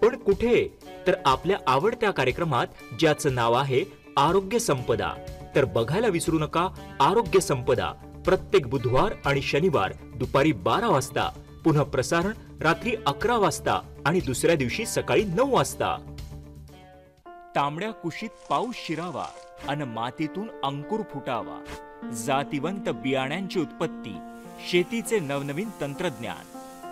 पण कुठे तर आपल्या आवडत्या कार्यक्रमात ज्याचं नाव आहे आरोग्य संपदा. तर बघायला विसरू नका आरोग्य संपदा प्रत्येक बुधवार आणि शनिवार दुपारी 12 वाजता, पुन्हा प्रसारण रात्री 11 वाजता आणि दुसऱ्या दिवशी सकाळी 9 वाजता. तांबड्या कुशीत पाऊस शिरावा अन मातीतून अंकुर फुटावा. जातिवंत बियाण्यांची उत्पत्ती, शेतीचे नवनवीन तंत्रज्ञान,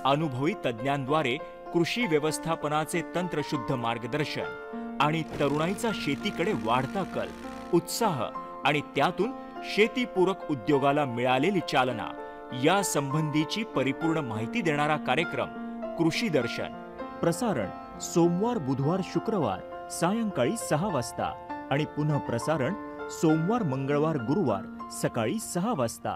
अनुभवी तज्ञांद्वारे कृषी व्यवस्थापनाचे तंत्रशुद्ध मार्गदर्शन आणि तरुणाईचा शेतीकडे वाढता कल, उत्साह आणि त्यातून शेतीपूरक उद्योगाला मिळालेली चालना या संबंधीची परिपूर्ण माहिती देणारा कार्यक्रम कृषी दर्शन. प्रसारण सोमवार, बुधवार, शुक्रवार सायंकाळी 6 वाजता आणि पुन्हा प्रसारण सोमवार, मंगळवार, गुरुवार सकाळी 6 वाजता.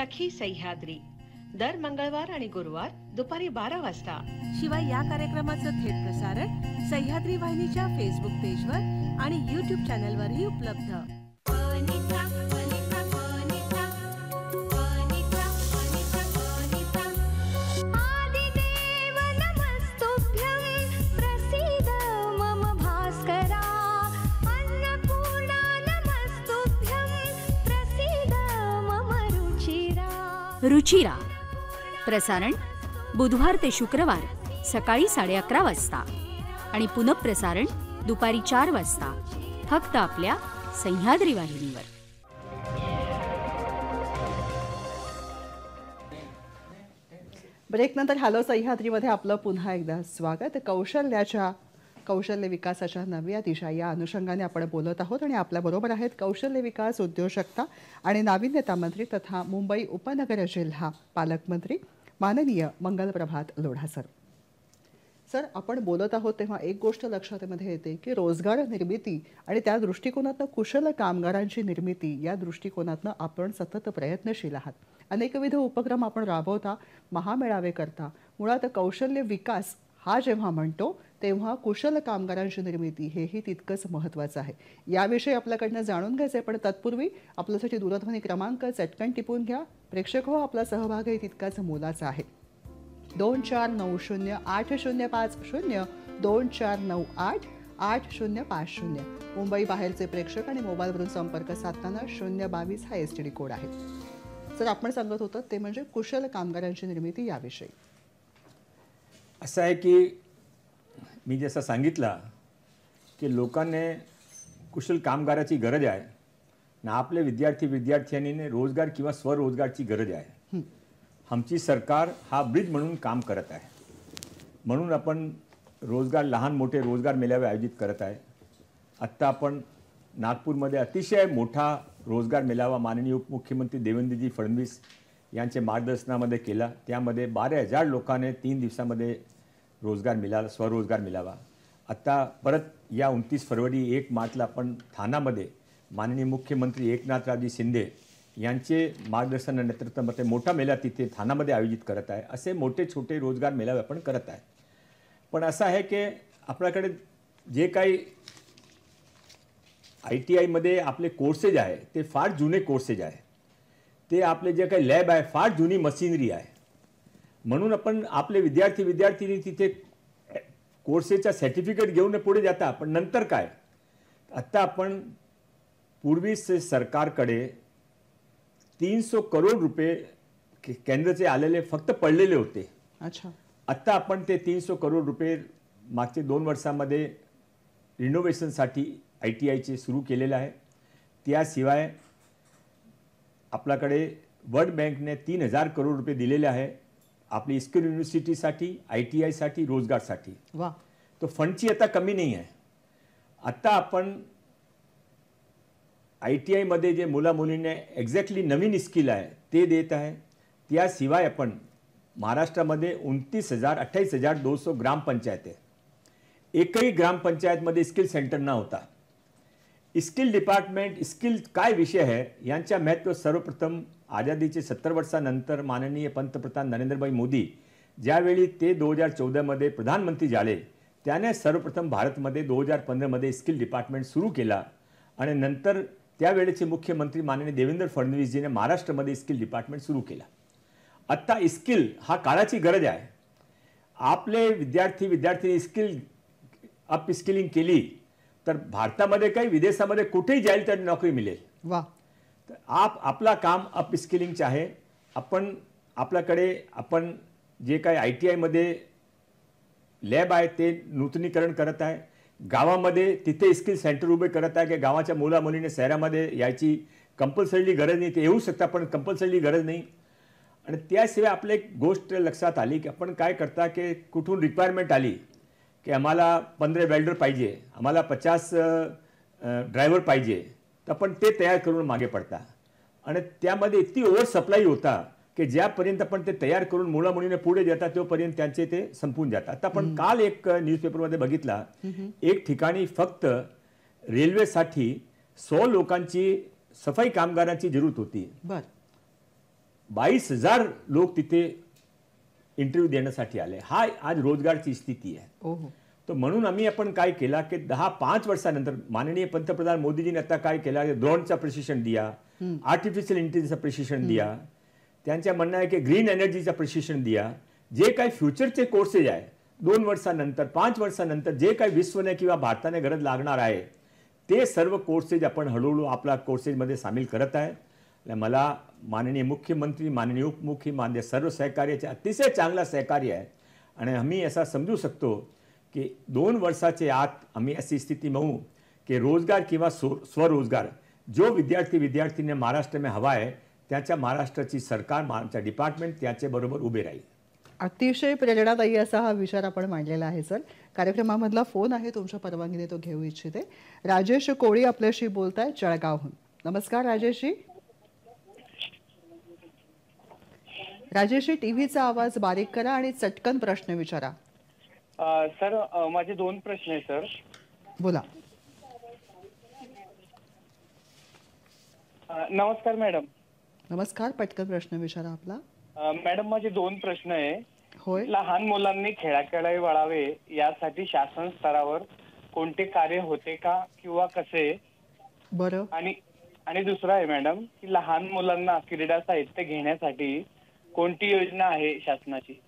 सखी सह्याद्री दर मंगळवार आणि गुरुवार दुपारी 12 वाजता. शिवाय या कार्यक्रमाचं थेट प्रसारण सह्याद्री वाहिनीच्या फेसबुक पेजवर आणि YouTube चॅनलवरही उपलब्ध. रुचिरा प्रसारण बुधवार ते शुक्रवार सकाळी 11:30 वाजता आणि पुनःप्रसारण दुपारी 4 वाजता फक्त आपल्या सह्याद्री वाहिनीवर. ब्रेकनंतर हॅलो सह्याद्रीमध्ये आपलं पुन्हा एकदा स्वागत. कौशल्य विकासाच्या नव्या दिशा या अनुषंगाने आपण बोलत आहोत आणि आपल्याबरोबर आहेत कौशल्य विकास, उद्योजकता आणि नाविन्यता मंत्री तथा मुंबई उपनगर जिल्हा पालकमंत्री माननीय मंगलप्रभात लोढा सर. सर, आपण बोलत आहोत तेव्हा एक गोष्ट लक्षामध्ये येते की रोजगार निर्मिती आणि त्या दृष्टिकोनातनं कुशल कामगारांची निर्मिती या दृष्टिकोनातनं आपण सतत प्रयत्नशील आहात. अनेकविध उपक्रम आपण राबवता, महामेळावे करता. मुळात कौशल्य विकास हा जेव्हा म्हणतो तेव्हा कुशल कामगारांची निर्मिती हेही तितकंच महत्त्वाचं आहे. याविषयी आपल्याकडनं जाणून घ्यायचं आहे, पण तत्पूर्वी आपल्यासाठी दूरध्वनी क्रमांक चटकन टिपून घ्या. प्रेक्षक हो, आपला सहभागही तितकाच मोलाचा आहे. 24908050 24988050. मुंबई बाहेरचे प्रेक्षक आणि मोबाईलवरून संपर्क साधताना 022 हा STD कोड आहे. सर, आपण सांगत होतं ते म्हणजे कुशल कामगारांची निर्मिती याविषयी. असं आहे की मी जसं सांगितलं की लोकांना कुशल कामगाराची गरज आहे ना, आपले विद्यार्थ्यांनी रोजगार किंवा स्वरोजगारची गरज आहे. आमची सरकार हा ब्रिज म्हणून काम करत आहे. म्हणून आपण लहान मोठे रोजगार मेळावे आयोजित करत आहे. आत्ता आपण नागपूरमध्ये अतिशय मोठा रोजगार मेळावा माननीय उपमुख्यमंत्री देवेंद्रजी फडणवीस यांच्या मार्गदर्शनामध्ये केला. त्यामध्ये 12,000 लोकांनी 3 दिवसामध्ये स्वरोजगार मिळावा. आत्ता परत या 29 फरवरी 1 मार्चला आपण ठाण्यामध्ये माननीय मुख्यमंत्री एकनाथरावजी शिंदे यांचे मार्गदर्शन आणि नेतृत्वामध्ये मोठा मेळावा तिथे ठाण्यामध्ये आयोजित करत आहे. असे मोठे छोटे रोजगार मेळावे आपण करत आहे. पण असं आहे की आपल्याकडे जे काही ITIमध्ये आपले कोर्सेस आहे ते फार जुने कोर्सेस आहे. ते आपले जे काही लॅब आहे फार जुनी मशिनरी आहे. म्हणून आपण आपले विद्यार्थी तिथे कोर्सेसचा सर्टिफिकेट घेऊन पुढे जाता. पण नंतर काय, आत्ता आपण पूर्वी सरकारकडे 300 करोड रुपये केंद्राचे आलेले फक्त पडलेले होते. अच्छा. आत्ता आपण ते 300 करोड रुपये मागचे 2 वर्षांमध्ये रिनोव्हेशनसाठी ITIचे सुरू केलेलं आहे. त्याशिवाय आपल्याकडे वर्ल्ड बँकने 3000 करोड रुपये दिलेले आहे आपली स्किल युनिव्हर्सिटीसाठी, ITIसाठी, रोजगारसाठी. वा. तो फंडची आता कमी नाही आहे. आत्ता आपण ITIमध्ये जे मुलामुलींना एक्झॅक्टली नवीन स्किल आहे ते देत आहे. त्याशिवाय आपण महाराष्ट्रामध्ये 28,200 ग्रामपंचायत आहे. एकही ग्रामपंचायतमध्ये स्किल सेंटर न होता. स्किल डिपार्टमेंट, स्किल काय विषय आहे यांच्या महत्त्व सर्वप्रथम आझादीचे 70 वर्षानंतर माननीय पंतप्रधान नरेंद्रभाई मोदी ज्यावेळी ते 2014मध्ये प्रधानमंत्री झाले त्याने सर्वप्रथम भारतमध्ये 2015मध्ये स्किल डिपार्टमेंट सुरू केला आणि नंतर त्यावेळेचे मुख्यमंत्री माननीय देवेंद्र फडणवीसजीने महाराष्ट्रामध्ये स्किल डिपार्टमेंट सुरू केला. आत्ता स्किल हा काळाची गरज आहे. आपले विद्यार्थी स्किल अपस्किलिंग केली तर भारतामध्ये काही विदेशामध्ये कुठेही जाईल तर नोकरी मिळेल. वा. आपला काम अपस्किलिंगचे आहे. आपल्याकडे आपण जे काही ITIमध्ये लॅब आहे ते नूतनीकरण करत आहे. गावामध्ये तिथे स्किल सेंटर उभे करत आहे की गावाच्या मुलामुलीने शहरामध्ये यायची कंपल्सरीली गरज नाही. ते येऊ शकता पण कंपल्सरीली गरज नाही. आणि त्याशिवाय आपले एक गोष्ट लक्षात आली की आपण काय करता की कुठून रिक्वायरमेंट आली की आम्हाला 15 वेल्डर पाहिजे, आम्हाला 50 ड्रायव्हर पाहिजे, तर आपण ते तयार करून मागे पडता. आणि त्यामध्ये इतकी ओव्हर सप्लाय होता की ज्यापर्यंत आपण ते तयार करून मुलामुलीने पुढे जातात तोपर्यंत त्यांचे ते संपून जातात. आता आपण काल एक न्यूजपेपरमध्ये बघितला, एक ठिकाणी फक्त रेल्वेसाठी 100 लोकांची सफाई कामगारांची जरूरत होती. 22,000 लोक तिथे इंटरव्ह्यू देण्यासाठी आले. हा आज रोजगारची स्थिती आहे. ओहो. तर म्हणून आपण काय केला की 10-5 वर्षानंतर माननीय पंतप्रधान मोदीजींनी आता काय केला, ड्रोनचं प्रशिक्षण दिया, आर्टिफिशियल इंटेलिजन्सचं प्रशिक्षण दिया, त्यांच्या म्हणणं आहे की ग्रीन एनर्जीचं प्रशिक्षण दिया. जे काही फ्युचरचे कोर्सेस आहे 2 वर्षानंतर 5 वर्षानंतर जे काही विश्वने किंवा भारताने गरज लागणार आहे ते सर्व कोर्सेस आपण हळूहळू आपला कोर्सेसमध्ये सामील करत आहे. मला माननीय मुख्यमंत्री, माननीय उपमुख्यमंत्री, माननीय सर्व सहकार्याचे अतिशय चांगला सहकार्य आहे आणि आम्ही असा समजू शकतो की 2 वर्षाचे आत आम्ही अशी स्थिती होऊ की रोजगार किंवा स्वरोजगार जो विद्यार्थीने महाराष्ट्र में हवा आहे त्याच्या महाराष्ट्राची सरकार, आमच्या डिपार्टमेंट त्याच्याबरोबर उभे राहील. अतिशय प्रेरणादायी असा हा विचार आपण मांडलेला आहे. सर, कार्यक्रमामधला फोन आहे, तुमच्या परवानगीने तो घेऊ इच्छिते. राजेश कोळी आपल्याशी बोलताय जळगावहून. नमस्कार राजेशजी. राजेशजी, टीव्हीचा आवाज बारीक करा आणि चटकन प्रश्न विचारा. सर, माझे 2 प्रश्न आहे सर. बोला. नमस्कार मॅडम. नमस्कार, पटकन प्रश्न विचारा आपला. मॅडम, माझे 2 प्रश्न आहे. होय. लहान मुलांनी खेळाकडे वळावे यासाठी शासन स्तरावर कोणते कार्य होते का किंवा कसे? बरं. आणि दुसरा आहे मॅडम की लहान मुलांना क्रीडा साहित्य घेण्यासाठी कोणती योजना आहे शासनाची?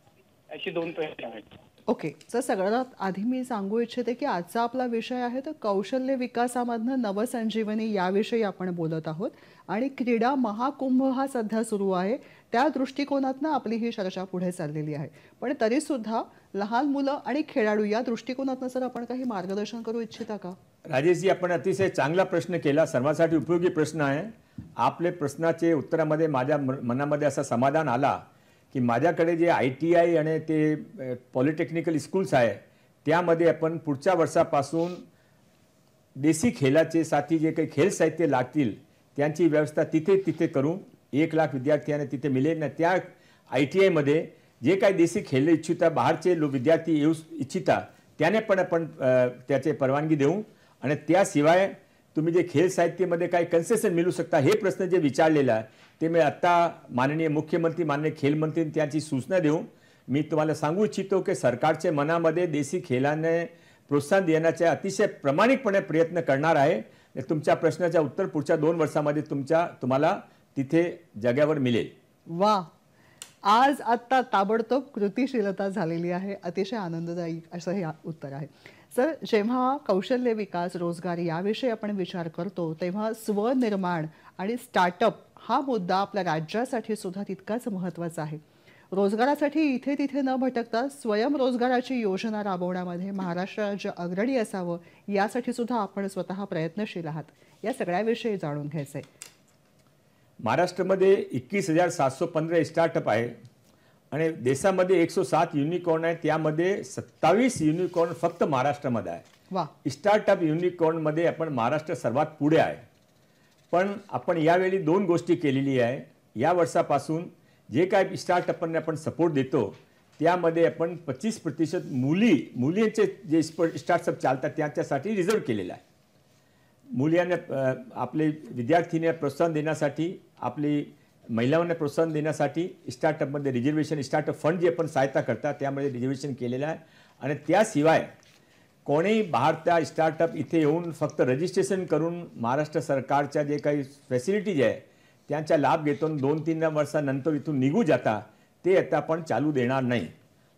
अशी 2 प्रश्न आहेत. ओके. तर सगळ्यात आधी मी सांगू इच्छिते की आजचा आपला विषय आहे तर कौशल्य विकासामधनं नवसंजीवनी याविषयी आपण बोलत आहोत आणि क्रीडा महाकुंभ हा सध्या सुरू आहे. त्या दृष्टिकोनातनं आपली ही चर्चा पुढे चाललेली आहे. पण तरी सुद्धा लहान मुलं आणि खेळाडू या दृष्टिकोनातनं सर आपण काही मार्गदर्शन करू इच्छिता का? राजेशजी, आपण अतिशय चांगला प्रश्न केला, सर्वांसाठी उपयोगी प्रश्न आहे. आपले प्रश्नाचे उत्तरामध्ये माझ्या मनामध्ये असं समाधान आला की माझ्याकडे जे ITI आणि ते पॉलिटेक्निकल स्कूल्स आहे त्यामध्ये आपण पुढच्या वर्षापासून देशी खेळाचे साठी जे काही खेळ साहित्य लागतील त्यांची व्यवस्था तिथे करू. 1 लाख विद्यार्थ्यांना तिथे मिळेल ना. त्या ITI मध्ये जे काही देशी खेळ इच्छिता बाहेरचे विद्यार्थी येऊ इच्छिता त्याने पण आपण त्याचे परवानगी देऊ. आणि त्याशिवाय तुम्ही जे खेळ साहित्यामध्ये काही कन्सेशन मिळू शकता हे प्रश्न जे विचारलेला आहे ते मी आत्ता माननीय मुख्यमंत्री, माननीय खेळ मंत्री त्यांची सूचना देऊ. मी तुम्हाला सांगू इच्छितो की सरकारच्या मनामध्ये देशी खेळांना प्रोत्साहन देण्याचे अतिशय प्रामाणिकपणे प्रयत्न करणार आहे. तुमच्या प्रश्नाचं उत्तर पुढच्या 2 वर्षामध्ये तुम्हाला तिथे जाग्यावर मिळेल. वा, आज आत्ता ताबडतोब कृतिशीलता झालेली आहे. अतिशय आनंददायी असं हे उत्तर आहे. सर, जेव्हा कौशल्य विकास, रोजगार याविषयी आपण विचार करतो तेव्हा स्वनिर्माण आणि स्टार्टअप हा मुद्दा आपल्या राज्यासाठी सुद्धा तितकाच महत्त्वाचा आहे. रोजगारासाठी इथे तिथे न भटकता स्वयंरोजगाराची योजना राबवण्यामध्ये महाराष्ट्र राज्य अग्रणी असावं यासाठी सुद्धा आपण स्वतः प्रयत्नशील आहात. या सगळ्याविषयी जाणून घ्यायचंय. महाराष्ट्रामध्ये 21,715 स्टार्टअप आहे आणि देशामध्ये 107 युनिकॉर्न आहे. त्यामध्ये 27 युनिकॉर्न फक्त महाराष्ट्रामध्ये आहे. वा. स्टार्टअप युनिकॉर्नमध्ये आपण महाराष्ट्र सर्वात पुढे आहे. पण आपण यावेळी 2 गोष्टी केलेली आहे. या वर्षापासून जे काय स्टार्टअपांना आपण सपोर्ट देतो त्यामध्ये आपण 25% मुलींचे जे स्टार्टअप चालतात त्यांच्यासाठी रिझर्व केलेलं आहे. मुलींना आपले विद्यार्थींना प्रोत्साहन देण्यासाठी, आपली महिलांना प्रोत्साहन देण्यासाठी स्टार्टअपमध्ये रिझर्वेशन, स्टार्टअप फंड जे आपण सहायता करतात त्यामध्ये रिझर्वेशन केलेलं आहे. आणि त्याशिवाय कोणीही बाहेरच्या स्टार्टअप इथे येऊन फक्त रजिस्ट्रेशन करून महाराष्ट्र सरकारच्या जे काही फॅसिलिटीज आहे त्यांचा लाभ घेतो 2-3 वर्षानंतर इथून निघू जाता ते आता आपण चालू देणार नाही.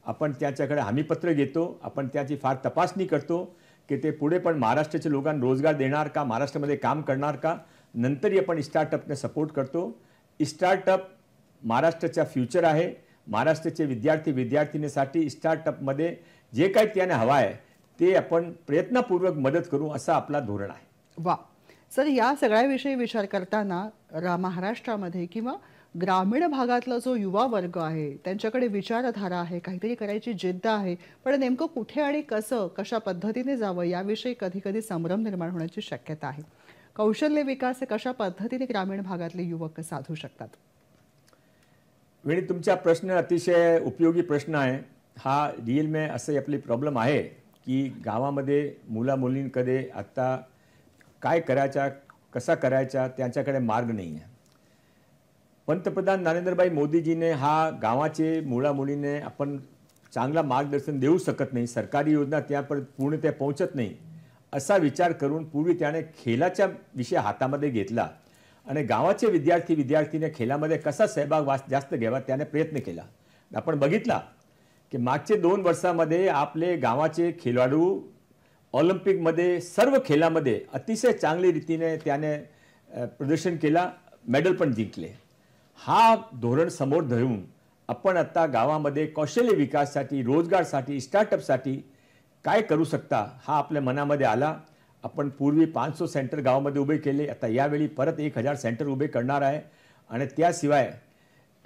आपण त्याच्याकडे हमीपत्र घेतो, आपण त्याची फार तपासणी करतो की ते पुढे पण महाराष्ट्राच्या लोकांना रोजगार देणार का, महाराष्ट्रामध्ये काम करणार का. नंतरही आपण स्टार्टअपने सपोर्ट करतो. स्टार्टअप महाराष्ट्राचा फ्युचर आहे. महाराष्ट्राचे विद्यार्थींसाठी स्टार्टअपमध्ये जे काही त्यांना हवं आहे ते आपण प्रयत्नपूर्वक मदत करू असं आपला धोरण आहे. वा. सर, या सगळ्याविषयी विचार करताना महाराष्ट्रामध्ये किंवा ग्रामीण भागातला जो युवा वर्ग आहे त्यांच्याकडे विचारधारा आहे, काहीतरी करायची जिद्द आहे, पण नेमकं कुठे आणि कशा पद्धतीने जावं याविषयी कधी कधी संभ्रम निर्माण होण्याची शक्यता आहे. कौशल्य विकास कशा पद्धतीने ग्रामीण भागातले युवक साधू शकतात? वेळी तुमचा प्रश्न अतिशय उपयोगी प्रश्न आहे. हा रिअल में असं आपली प्रॉब्लेम आहे की गावामध्ये मुला-मुलींकडे आता काय करायचा, कसा करायचा त्यांच्याकडे मार्ग नाही आहे. पंतप्रधान नरेंद्रभाई मोदीजीने हा गावाचे मुळामुळीने आपण चांगला मार्गदर्शन देऊ शकत नाही, सरकारी योजना त्यापर्यंत पूर्णतः पोहोचत नाही असा विचार करून पूर्वी त्याने खेळाचा विषय हातामध्ये घेतला आणि गावाचे विद्यार्थीने खेळामध्ये कसा सहभाग जास्त घ्यावा त्याने प्रयत्न केला. आपण बघितला की मागचे 2 वर्षामध्ये आपले गावाचे खेळाडू ऑलिम्पिकमध्ये सर्व खेळामध्ये अतिशय चांगली रीतीने त्याने प्रदर्शन केला, मेडल पण जिंकले. हा धोरण समोर धरून आपण आता गावामध्ये कौशल्य विकासासाठी, रोजगारसाठी, स्टार्टअपसाठी काय करू शकता हा आपल्या मनामध्ये आला. आपण पूर्वी 500 सेंटर गावामध्ये उभे केले, आता यावेळी परत 1000 सेंटर उभे करणार आहे आणि त्याशिवाय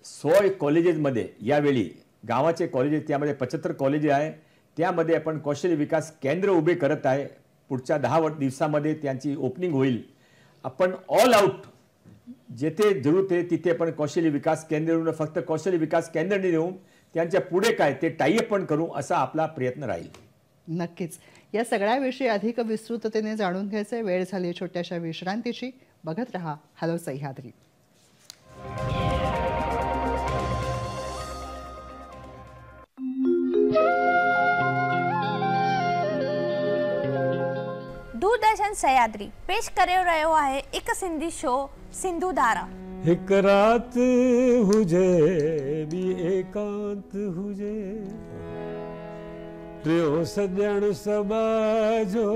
100 कॉलेजेसमध्ये यावेळी गावाचे कॉलेजेस त्यामध्ये 75 कॉलेज आहे, त्यामध्ये आपण कौशल्य विकास केंद्र उभे करत आहे. पुढच्या 10 दिवसामध्ये त्यांची ओपनिंग होईल. आपण ऑल आउट जेथे जरूरत आहे तिथे आपण कौशल्य विकास केंद्र फक्त कौशल्य विकास केंद्र नेऊन त्यांच्या पुढे काय ते टाईअप पण करू असा आपला प्रयत्न राहील. नक्कीच या सगळ्याविषयी अधिक विस्तृततेने जाणून घ्यायचे वेळ झाली छोट्याशा विश्रांतीची. बघत रहा हॅलो सह्याद्री. दूरदर्शन सह्याद्री पेश करे रहियो आहे एक सिंधी शो सिंधु धारा. एक रात हुजे भी एकांत हुजे टियों सॼण सबा जो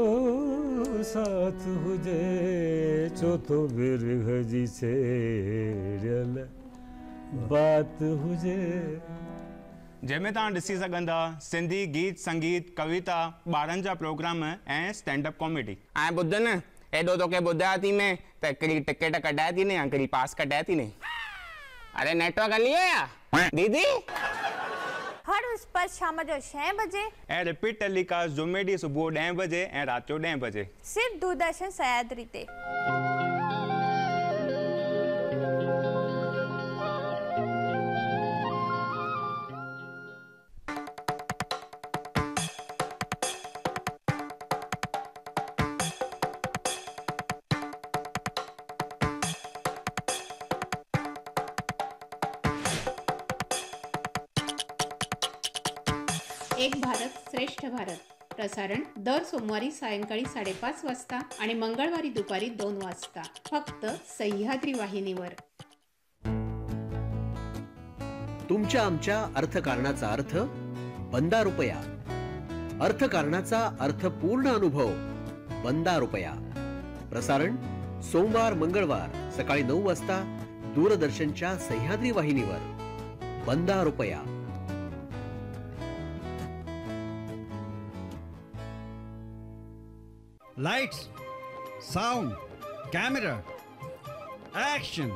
साथ हुजे चौथो बिरह जी छेड़ियल बात हुजे जंहिंमें तव्हां ॾिसी सघंदा सिंधी गीत संगीत कविता ॿारनि जा प्रोग्राम ऐं स्टैंडअप कॉमेडी. ऐं ॿुध न एॾो तोखे ॿुधायो थी मैं त हिकिड़ी टिकट कढाए थी ने हिकिड़ी पास कढाए थी ने. अरे नेटवर्क हली वियो या दीदी. हर विस्पत शाम जो 6 बजे ऐं रिपीट टेलीकास्ट जुमे ॾींहुं सुबुह 10 बजे ऐं राति जो 10 बजे सिर्फ दूरदर्शन सह्याद्री ते. एक भारत श्रेष्ठ भारत प्रसारण दर सोमवारी सायंकाळी 5:30 वाजता आणि मंगळवारी दुपारी 2 वाजता फक्त सह्याद्री वाहिनीवर. तुमच्या आमच्या अर्थकारणाचा अर्थ बंदा रुपया. अर्थकारणाचा अर्थपूर्ण अनुभव बंदा रुपया. प्रसारण सोमवार मंगळवार सकाळी 9 वाजता दूरदर्शनच्या सह्याद्री वाहिनीवर. बंदा रुपया. Lights, sound, camera, action.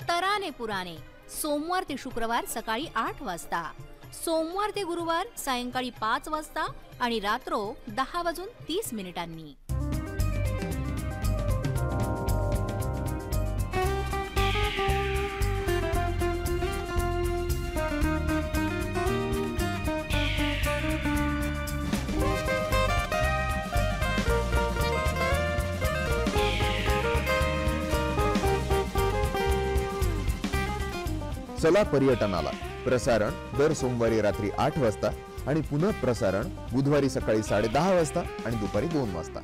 तराने पुराणे सोमवार ते शुक्रवार सकाळी 8 वाजता, सोमवार ते गुरुवार सायंकाळी 5 वाजता आणि रात्रो 10:30 चला पर्यटनाला. प्रसारण दर सोमवारी रात्री 8 वाजता आणि पुन्हा प्रसारण बुधवारी सकाळी 10:30 वाजता आणि दुपारी 2 वाजता.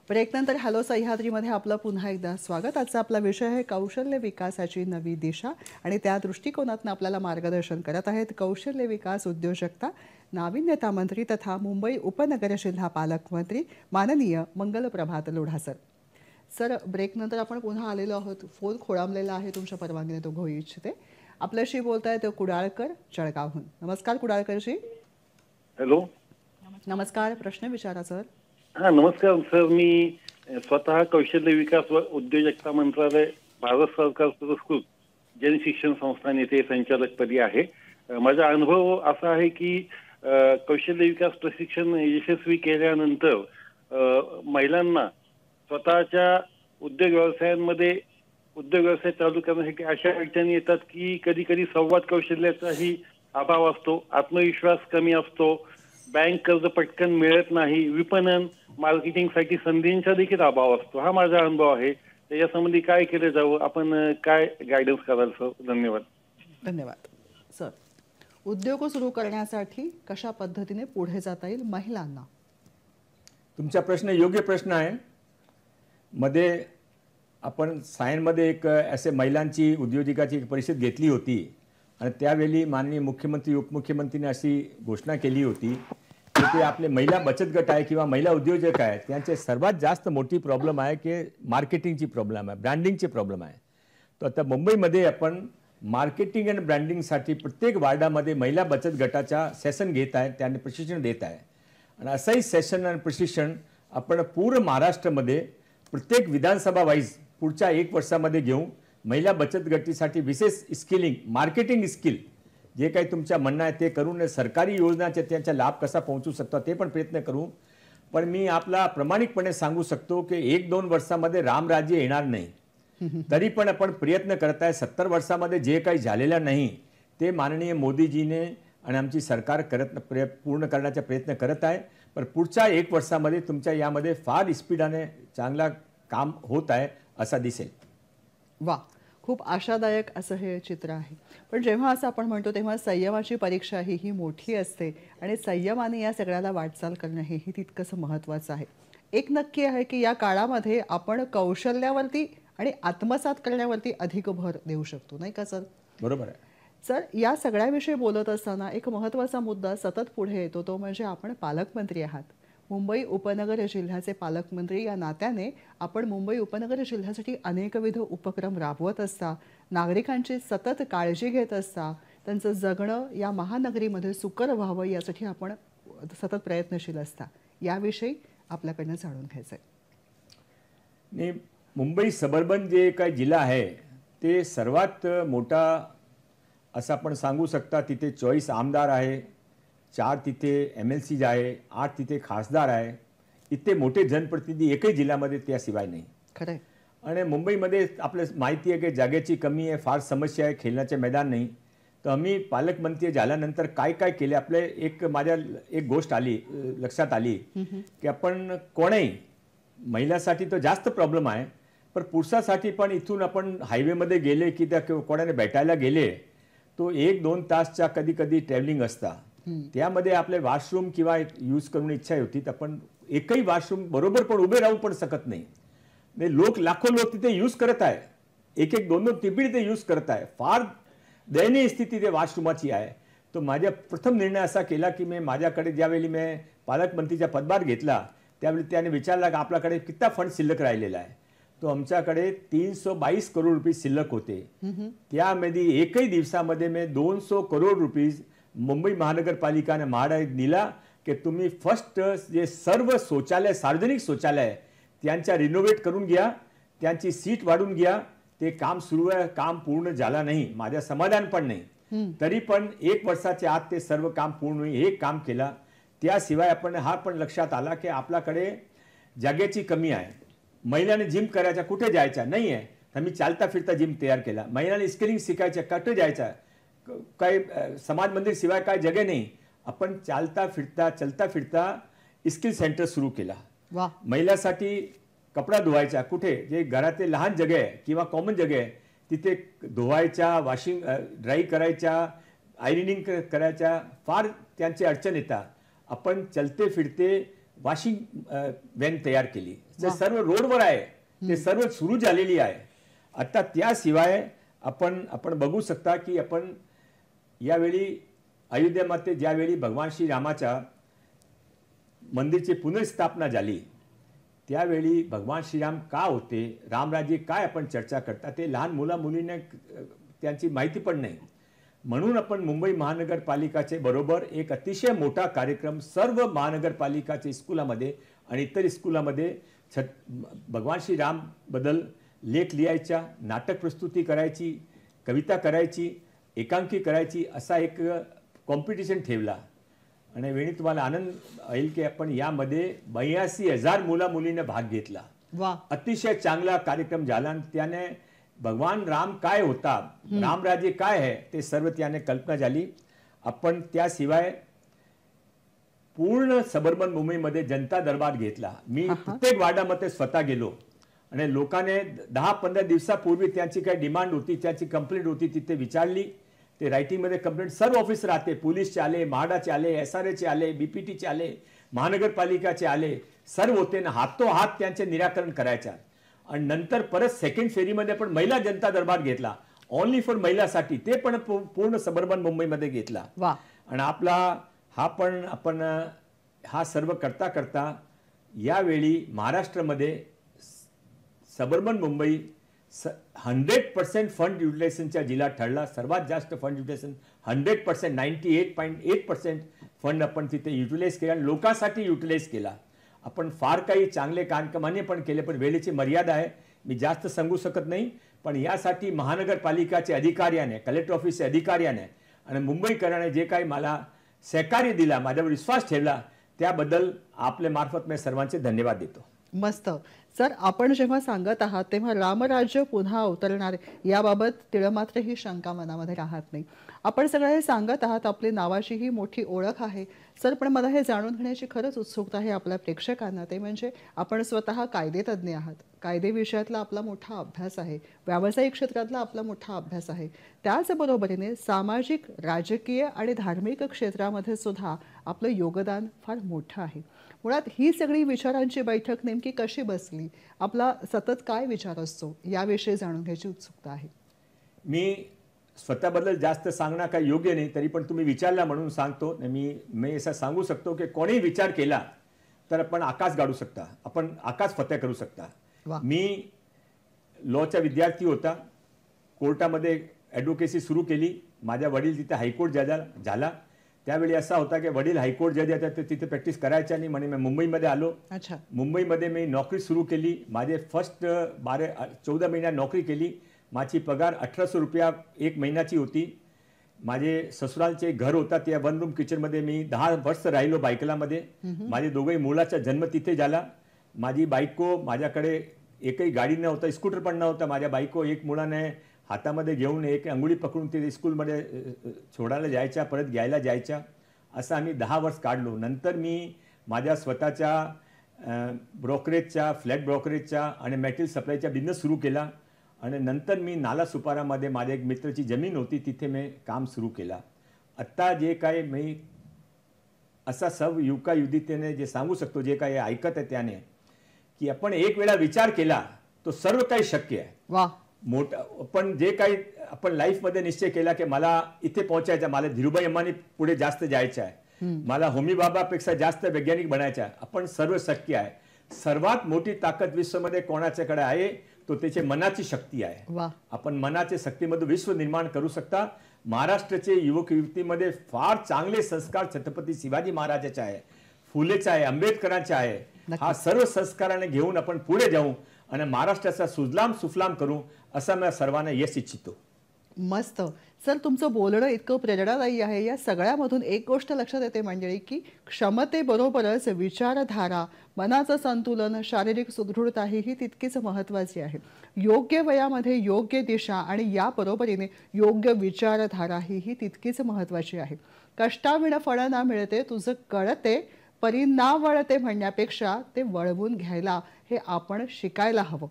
ब्रेकनंतर हॅलो सह्याद्रीमध्ये आपलं पुन्हा एकदा स्वागत. आजचा आपला विषय आहे कौशल्य विकासाची नवी दिशा आणि त्या दृष्टिकोनातून आपल्याला मार्गदर्शन करत आहेत कौशल्य विकास उद्योजकता नाविन्यता मंत्री तथा मुंबई उपनगर जिल्हा पालकमंत्री माननीय मंगलप्रभात लोढा सर. सर ब्रेकनंतर आपण पुन्हा आलेलो आहोत. फोन खोळंबलेला आहे, तुमच्या परवानगीने तो घेऊ इच्छिते. आपल्याशी बोलताय तो कुडाळकर जळगावहून. नमस्कार कुडाळकरजी. हॅलो नमस्कार. प्रश्न विचारा सर. हा नमस्कार सर. मी स्वतः कौशल्य विकास व उद्योजकता मंत्रालय भारत सरकार पुरस्कृत जनशिक्षण संस्थान येथे संचालकपदी आहे. माझा अनुभव असा आहे की कौशल्य विकास प्रशिक्षण यशस्वी केल्यानंतर महिलांना स्वतःच्या उद्योग व्यवसायांमध्ये उद्योग व्यवसाय चालू करण्यासाठी अशा अडचणी येतात की कधी कधी संवाद कौशल्याचाही अभाव असतो, आत्मविश्वास कमी असतो, बँक कर्ज पटकन मिळत नाही, विपणन मार्केटिंगसाठी संधींचा देखील अभाव असतो. हा माझा अनुभव आहे. त्याच्या संबंधी काय केलं जावं, आपण काय गायडन्स कराल सर? धन्यवाद. धन्यवाद सर. उद्योग सुरू करण्यासाठी कशा पद्धतीने पुढे जाता येईल महिलांना? तुमचा प्रश्न योग्य प्रश्न आहे. मध्ये आपण सायनमध्ये एक असे महिलांची उद्योजकाची एक परिषद घेतली होती आणि त्यावेळी माननीय मुख्यमंत्री उपमुख्यमंत्रीने अशी घोषणा केली होती की ते आपले महिला बचत गट आहे किंवा महिला उद्योजक आहेत त्यांचे सर्वात जास्त मोठी प्रॉब्लेम आहे की मार्केटिंगची प्रॉब्लेम आहे, ब्रँडिंगची प्रॉब्लेम आहे. तर आता मुंबईमध्ये आपण मार्केटिंग अँड ब्रँडिंगसाठी प्रत्येक वार्डामध्ये महिला बचत गटाच्या सेशन घेत आहे, त्यांनी प्रशिक्षण देत आहे. आणि असंही सेशन आणि प्रशिक्षण आपण पूर्ण महाराष्ट्रामध्ये प्रत्येक विधानसभा वाईज पुढच्या 1 वर्षामध्ये घेऊन महिला बचत गटासाठी विशेष स्किलिंग, मार्केटिंग स्किल जे काही तुमच्या म्हणणं आहे ते करून सरकारी योजनाचे त्यांचा लाभ कसा पोहोचू शकतो ते पण प्रयत्न करू. पण मी आपला प्रामाणिकपणे सांगू शकतो की 1-2 वर्षामध्ये रामराज्य येणार नाही. तरी पण आपण प्रयत्न करत आहे. 70 वर्षामध्ये जे काही झालेलं नाही ते माननीय मोदीजीने आणि आमची सरकार पूर्ण करण्याचा प्रयत्न करत आहे. पण पुढच्या 1 वर्षामध्ये तुमच्या यामध्ये फार स्पीडाने चांगला काम होत आहे असा दिसेल. वा, खूप आशादायक असं हे चित्र आहे. पण जेव्हा असं आपण म्हणतो तेव्हा संयमाची परीक्षा ही मोठी असते आणि संयमाने या सगळ्याला वाटचाल करणं हेही तितकंच महत्त्वाचं आहे. एक नक्की आहे की या काळामध्ये आपण कौशल्यावरती आणि आत्मसात करण्यावरती अधिक भर देऊ शकतो, नाही का सर? बरोबर आहे सर. या सगळ्याविषयी बोलत असताना एक महत्त्वाचा मुद्दा सतत पुढे येतो, तो म्हणजे आपण पालकमंत्री आहात. मुंबई उपनगर जिल्ह्याचे पालकमंत्री या नात्याने आपण मुंबई उपनगर जिल्ह्यासाठी अनेकविध उपक्रम राबवत असता, नागरिकांची सतत काळजी घेत असता, त्यांचं जगणं या महानगरीमध्ये सुकर व्हावं यासाठी आपण सतत प्रयत्नशील असता. याविषयी आपल्याकडनं जाणून घ्यायचं आहे. मुंबई सबर्बन जे काही जिल्हा आहे ते सर्वात मोठा असं आपण सांगू शकता. तिथे 24 आमदार आहे, 4 तिथे MLC आहे, 8 तिथे खासदार आहे. इतके मोठे जनप्रतिनिधी एकही जिल्ह्यामध्ये त्याशिवाय नाही. खरं. आणि मुंबईमध्ये आपल्याला माहिती आहे की जागेची कमी आहे, फार समस्या आहे, खेळण्याचे मैदान नाही. तर आम्ही पालकमंत्री झाल्यानंतर काय काय केले आपले माझ्या एक गोष्ट आली लक्षात आली की आपण कोणाही महिलासाठी तर जास्त प्रॉब्लेम आहे, पण पुरुषासाठी पण इथून आपण हायवेमध्ये गेले की त्या कोणाने भेटायला गेले तो 1-2 तासच्या कधी कधी ट्रॅव्हलिंग असता. त्यामध्ये आपले वॉशरूम किंवा यूज करून इच्छा होती तर आपण एकही वॉशरूम बरोबर पण उभे राहू पण शकत नाही. लाखो लोक तिथे यूज करत आहे, 1-1, 2-2 टिपी ते यूज करत आहे. फार दयनीय स्थिती ते वॉशरूमाची आहे. तो माझा प्रथम निर्णय असा केला की मी माझ्याकडे ज्यावेळी मी पालकमंत्रीचा पदभार घेतला त्यावेळी त्याने विचारला की आपल्याकडे किती फंड शिल्लक राहिलेला आहे. तो आमच्याकडे 322 करोड रुपये शिल्लक होते. त्यामध्ये एकही दिवसामध्ये मी 200 करोड रुपये मुंबई महानगरपालिकाने म्हाडा दिला की तुम्ही फर्स्ट जे सर्व शौचालय सार्वजनिक शौचालय त्यांच्या रिनोव्हेट करून घ्या, त्यांची सीट वाढून घ्या. ते काम सुरू आहे, काम पूर्ण झाला नाही, माझ्या समाधान पण नाही. तरी पण 1 वर्षाच्या आत ते सर्व काम पूर्ण होईल हे काम केला. त्याशिवाय आपण हा पण लक्षात आला की आपल्याकडे जागेची कमी आहे. महिलांनी जिम करायचा कुठे जायचा नाही आहे, आम्ही चालता फिरता जिम तयार केला. महिलांनी स्किलिंग शिकायचं कुठे जायचं, काही समाज मंदिर शिवाय काय जगे नाही. आपण चलता फिरता स्किल सेंटर सुरू केला. महिलांसाठी कपडा धुवायचा कुठे जे घरातले लहान जगे आहे किंवा कॉमन जगे आहे तिथे धुवायच्या, वॉशिंग ड्राय करायच्या, आयरनिंग करायच्या फार त्यांची अडचण येतात. आपण चलते फिरते वॉशिंग व्हॅन तयार केली. जे सर्व रोडवर आहे ते सर्व सुरू झालेली आहे आता. त्याशिवाय आपण बघू शकता की आपण यावेळी अयोध्येमध्ये ज्यावेळी भगवान श्रीरामाच्या मंदिरची पुनर्स्थापना झाली त्यावेळी भगवान श्रीराम का होते, रामराज्य काय आपण चर्चा करता ते लहान मुलींना त्यांची माहिती पण नाही. म्हणून आपण मुंबई महानगरपालिकाचे बरोबर एक अतिशय मोठा कार्यक्रम सर्व महानगरपालिकाच्या स्कूलामध्ये आणि इतर स्कूलामध्ये भगवान श्रीराम बद्दल लेख लिहायचा, नाटक प्रस्तुती करायची, कविता करायची, एकांकी करायची असा एक कॉम्पिटिशन ठेवला. आणि वेळी तुम्हाला आनंद होईल की आपण यामध्ये 82,000 मुलींनी भाग घेतला. अतिशय चांगला कार्यक्रम झाला. त्याने भगवान राम काय होता, रामराज्य काय आहे ते सर्व त्याने कल्पना झाली. आपण त्याशिवाय पूर्ण सबर्बन मुंबईमध्ये जनता दरबार घेतला. मी प्रत्येक वार्डामध्ये स्वतः गेलो आणि लोकांनी 10-15 दिवसापूर्वी त्यांची काही डिमांड होती, त्याची कंप्लेंट होती, तिथे विचारली. ते रायटिंगमध्ये कंप्लेंट सर्व ऑफिसर आले, पोलीसचे आले, म्हाडाचे आले, SRAचे आले, BPTचे आले, महानगरपालिकाचे आले, सर्व होते ना. हातोहात त्यांचे निराकरण करायच्या. आणि नंतर परत सेकंड फेरीमध्ये पण महिला जनता दरबार घेतला, ओनली फॉर महिलासाठी. ते पण पूर्ण सबर्बन मुंबईमध्ये घेतला. आणि आपण हा सर्व करता करता यावेळी महाराष्ट्रामध्ये सबर्बन मुंबई 100% फंड युटिलायझेशनचा जिल्हा ठरला. सर्वात जास्त फंड युटिलायझेशन 100%, 98.8% फंड आपण तिथे युटिलाइज केला आणि लोकांसाठी युटिलाइज केला. आपण फार काही चांगले कार्यक्रमाने पण केले, पण वेळेची मर्यादा आहे, मी जास्त सांगू शकत नाही. पण यासाठी महानगरपालिकाचे अधिकाऱ्याने, कलेक्टर ऑफिसचे अधिकाऱ्याने आणि मुंबईकरांनी जे काही मला सहकार्य दिला, माझ्यावर विश्वास ठेवला, त्याबद्दल आपल्या मार्फत मी सर्वांचे धन्यवाद देतो. मस्त सर, आपण जेव्हा सांगत आहात तेव्हा रामराज्य पुन्हा अवतरणार याबाबत तिळमात्रही शंका मनामध्ये राहत नाही. आपण सगळे सांगत आहात, आपली नावाची ही मोठी ओळख आहे सर. पण मला हे जाणून घेण्याची खरंच उत्सुकता आहे आपल्या प्रेक्षकांना, ते म्हणजे आपण स्वतः कायदेतज्ञ आहात, कायदे विषयातला आपला मोठा अभ्यास आहे, व्यावसायिक क्षेत्रातला आपला मोठा अभ्यास आहे, त्याचबरोबरीने सामाजिक, राजकीय आणि धार्मिक क्षेत्रामध्ये सुद्धा आपलं योगदान फार मोठं आहे. मुळात ही सगळी विचारांची बैठक नेमकी कशी बसली, आपला सतत काय विचार असतो, याविषयी जाणून घ्यायची उत्सुकता आहे. मी स्वतःबद्दल जास्त सांगणं काही योग्य नाही, तरी पण तुम्ही विचारला म्हणून सांगतो. मी असं सांगू शकतो की कोणीही विचार केला तर आपण आकाश गाडू शकता, आपण आकाश फतेह करू शकता. मी लॉचा विद्यार्थी होता, कोर्टामध्ये ॲडव्होकेसी सुरू केली. माझ्या वडील तिथे हायकोर्ट जज झाला. त्यावेळी असा होता की वडील हायकोर्ट जज येतात, ते तिथे प्रॅक्टिस करायच्या नाही म्हणे. मी मुंबईमध्ये आलो. मुंबईमध्ये मी नोकरी सुरू केली. माझे फर्स्ट 14 महिन्यात नोकरी केली. माझी पगार 1800 रुपया एक महिन्याची होती. माझे ससुरालचे घर होता, त्या 1 रूम किचनमध्ये मी 10 वर्ष राहिलो बायकलामध्ये. माझे दोघंही मुलाचा जन्म तिथे झाला. माझी बायको, माझ्याकडे एकही गाडी नव्हता, स्कूटर पण नव्हता. माझ्या बायको एक मुलाने हातामध्ये घेऊन एक अंगुळी पकडून ते स्कूलमध्ये सोडायला जायच्या, परत घ्यायला जायच्या. असं आम्ही 10 वर्ष काढलो. नंतर मी माझ्या स्वतःच्या ब्रोकरेजच्या, फ्लॅट ब्रोकरेजच्या आणि मॅटेरियल सप्लायचा बिझनेस सुरू केला. आणि नंतर मी नाला सुपारामध्ये माझ्या एक मित्राची जमीन होती, तिथे मी काम सुरू केला. आत्ता जे काही मी असा सब युक्तिने जे सांगू शकतो, जे काही ऐकत आहे त्याने, की आपण एक वेळा विचार केला तो सर्व काही शक्य आहे. वा, मोठा पण जे काही आपण लाईफमध्ये निश्चय केला की मला इथे पोहोचायचं, मला धीरूभाई अंबानी पुढे जास्त जायचं आहे, मला होमी बाबापेक्षा जास्त वैज्ञानिक बनायचं आहे, आपण सर्व शक्य आहे. सर्वात मोठी ताकद विश्वमध्ये कोणाच्याकडे आहे तो त्याची मनाची शक्ती आहे. आपण मनाच्या शक्तीमध्ये विश्व निर्माण करू शकता. महाराष्ट्राचे युवक युवतीमध्ये फार चांगले संस्कार छत्रपती शिवाजी महाराजाचे आहे, फुलेचा आहे, आंबेडकरांचा आहे. हा सर्व संस्काराने घेऊन आपण पुढे जाऊ आणि महाराष्ट्राचा सुजलाम सुफलाम करू, असं मी सर्वांना यश इच्छितो. मस्त सर, तुमचं बोलणं इतकं प्रेरणादायी आहे. या सगळ्यामधून एक गोष्ट लक्षात येते मंडळी, की क्षमतेबरोबरच विचारधारा, मनाचं संतुलन, शारीरिक सुदृढता ही तितकीच महत्त्वाची आहे. योग्य वयामध्ये योग्य दिशा आणि या बरोबरीने योग्य विचारधारा ही तितकीच महत्त्वाची आहे. कष्टाविण फळं ना मिळते तुझं कळते, परी ना वळते म्हणण्यापेक्षा ते वळवून घ्यायला हे आपण शिकायला हवं.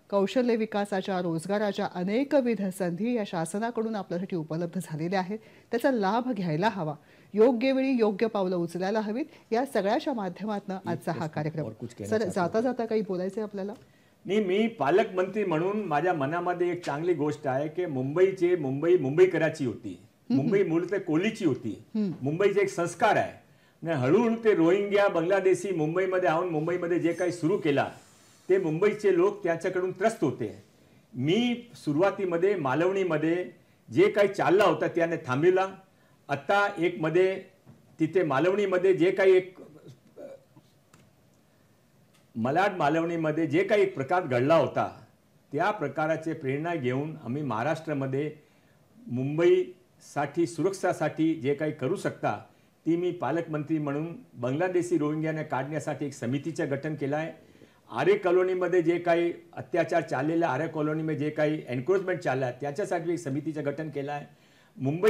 कौशल्य विकासाच्या, रोजगाराच्या अनेकविध संधी या शासनाकडून आपल्यासाठी उपलब्ध झालेल्या आहेत, त्याचा लाभ घ्यायला हवा. योग्य वेळी योग्य पावलं उचलायला हवीत. या सगळ्याच्या माध्यमातून आजचा हा कार्यक्रम. सर, जाता जाता काही बोलायचं आहे आपल्याला? नाही, मी पालकमंत्री म्हणून माझ्या मनामध्ये एक चांगली गोष्ट आहे की मुंबईकराची होती, मुंबई मूळतः कोलीची होती. मुंबईचे एक संस्कार आहे. हळूहळू ते रोहिंग्या, बांगलादेशी मुंबईमध्ये आणून मुंबईमध्ये जे काही सुरू केला ते मुंबईचे लोक त्याच्याकडून त्रस्त होते. मी सुरुवातीमध्ये मालवणीमध्ये जे काही चालला होता त्याने थांबविला. आता एक मध्ये तिथे मालवणीमध्ये जे काही एक मलाड मालवणीमध्ये जे काही एक प्रकार घडला होता, त्या प्रकाराचे प्रेरणा घेऊन आम्ही महाराष्ट्रामध्ये मुंबईसाठी सुरक्षासाठी जे काही करू शकता ती मी पालकमंत्री म्हणून बांगलादेशी रोहिंग्याने काढण्यासाठी एक समितीचं गठन केलं आहे. आरे कॉलनीमध्ये जे काही अत्याचार चाललेला, आरे कॉलनीमध्ये जे काही एन्क्रोचमेंट चालला त्याच्यासाठी एक समितीचं गठन केलं आहे.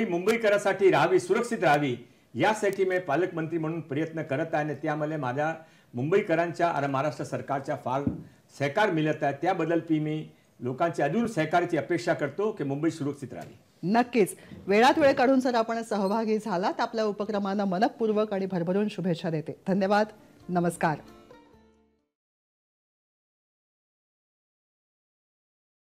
मुंबईकरांसाठी राहावी, सुरक्षित राहावी यासाठी मी पालकमंत्री म्हणून प्रयत्न करत आहे आणि त्यामुळे माझ्या मुंबईकरांच्या आणि महाराष्ट्र सरकारच्या फार सहकार मिळत आहे. त्याबद्दल मी लोकांची अजून सहकार्याची अपेक्षा करतो की मुंबई सुरक्षित राहावी. नक्कीच. वेळात वेळ काढून जर आपण सहभागी झालात आपल्या उपक्रमांना मनपूर्वक आणि भरभरून शुभेच्छा देते. धन्यवाद. नमस्कार.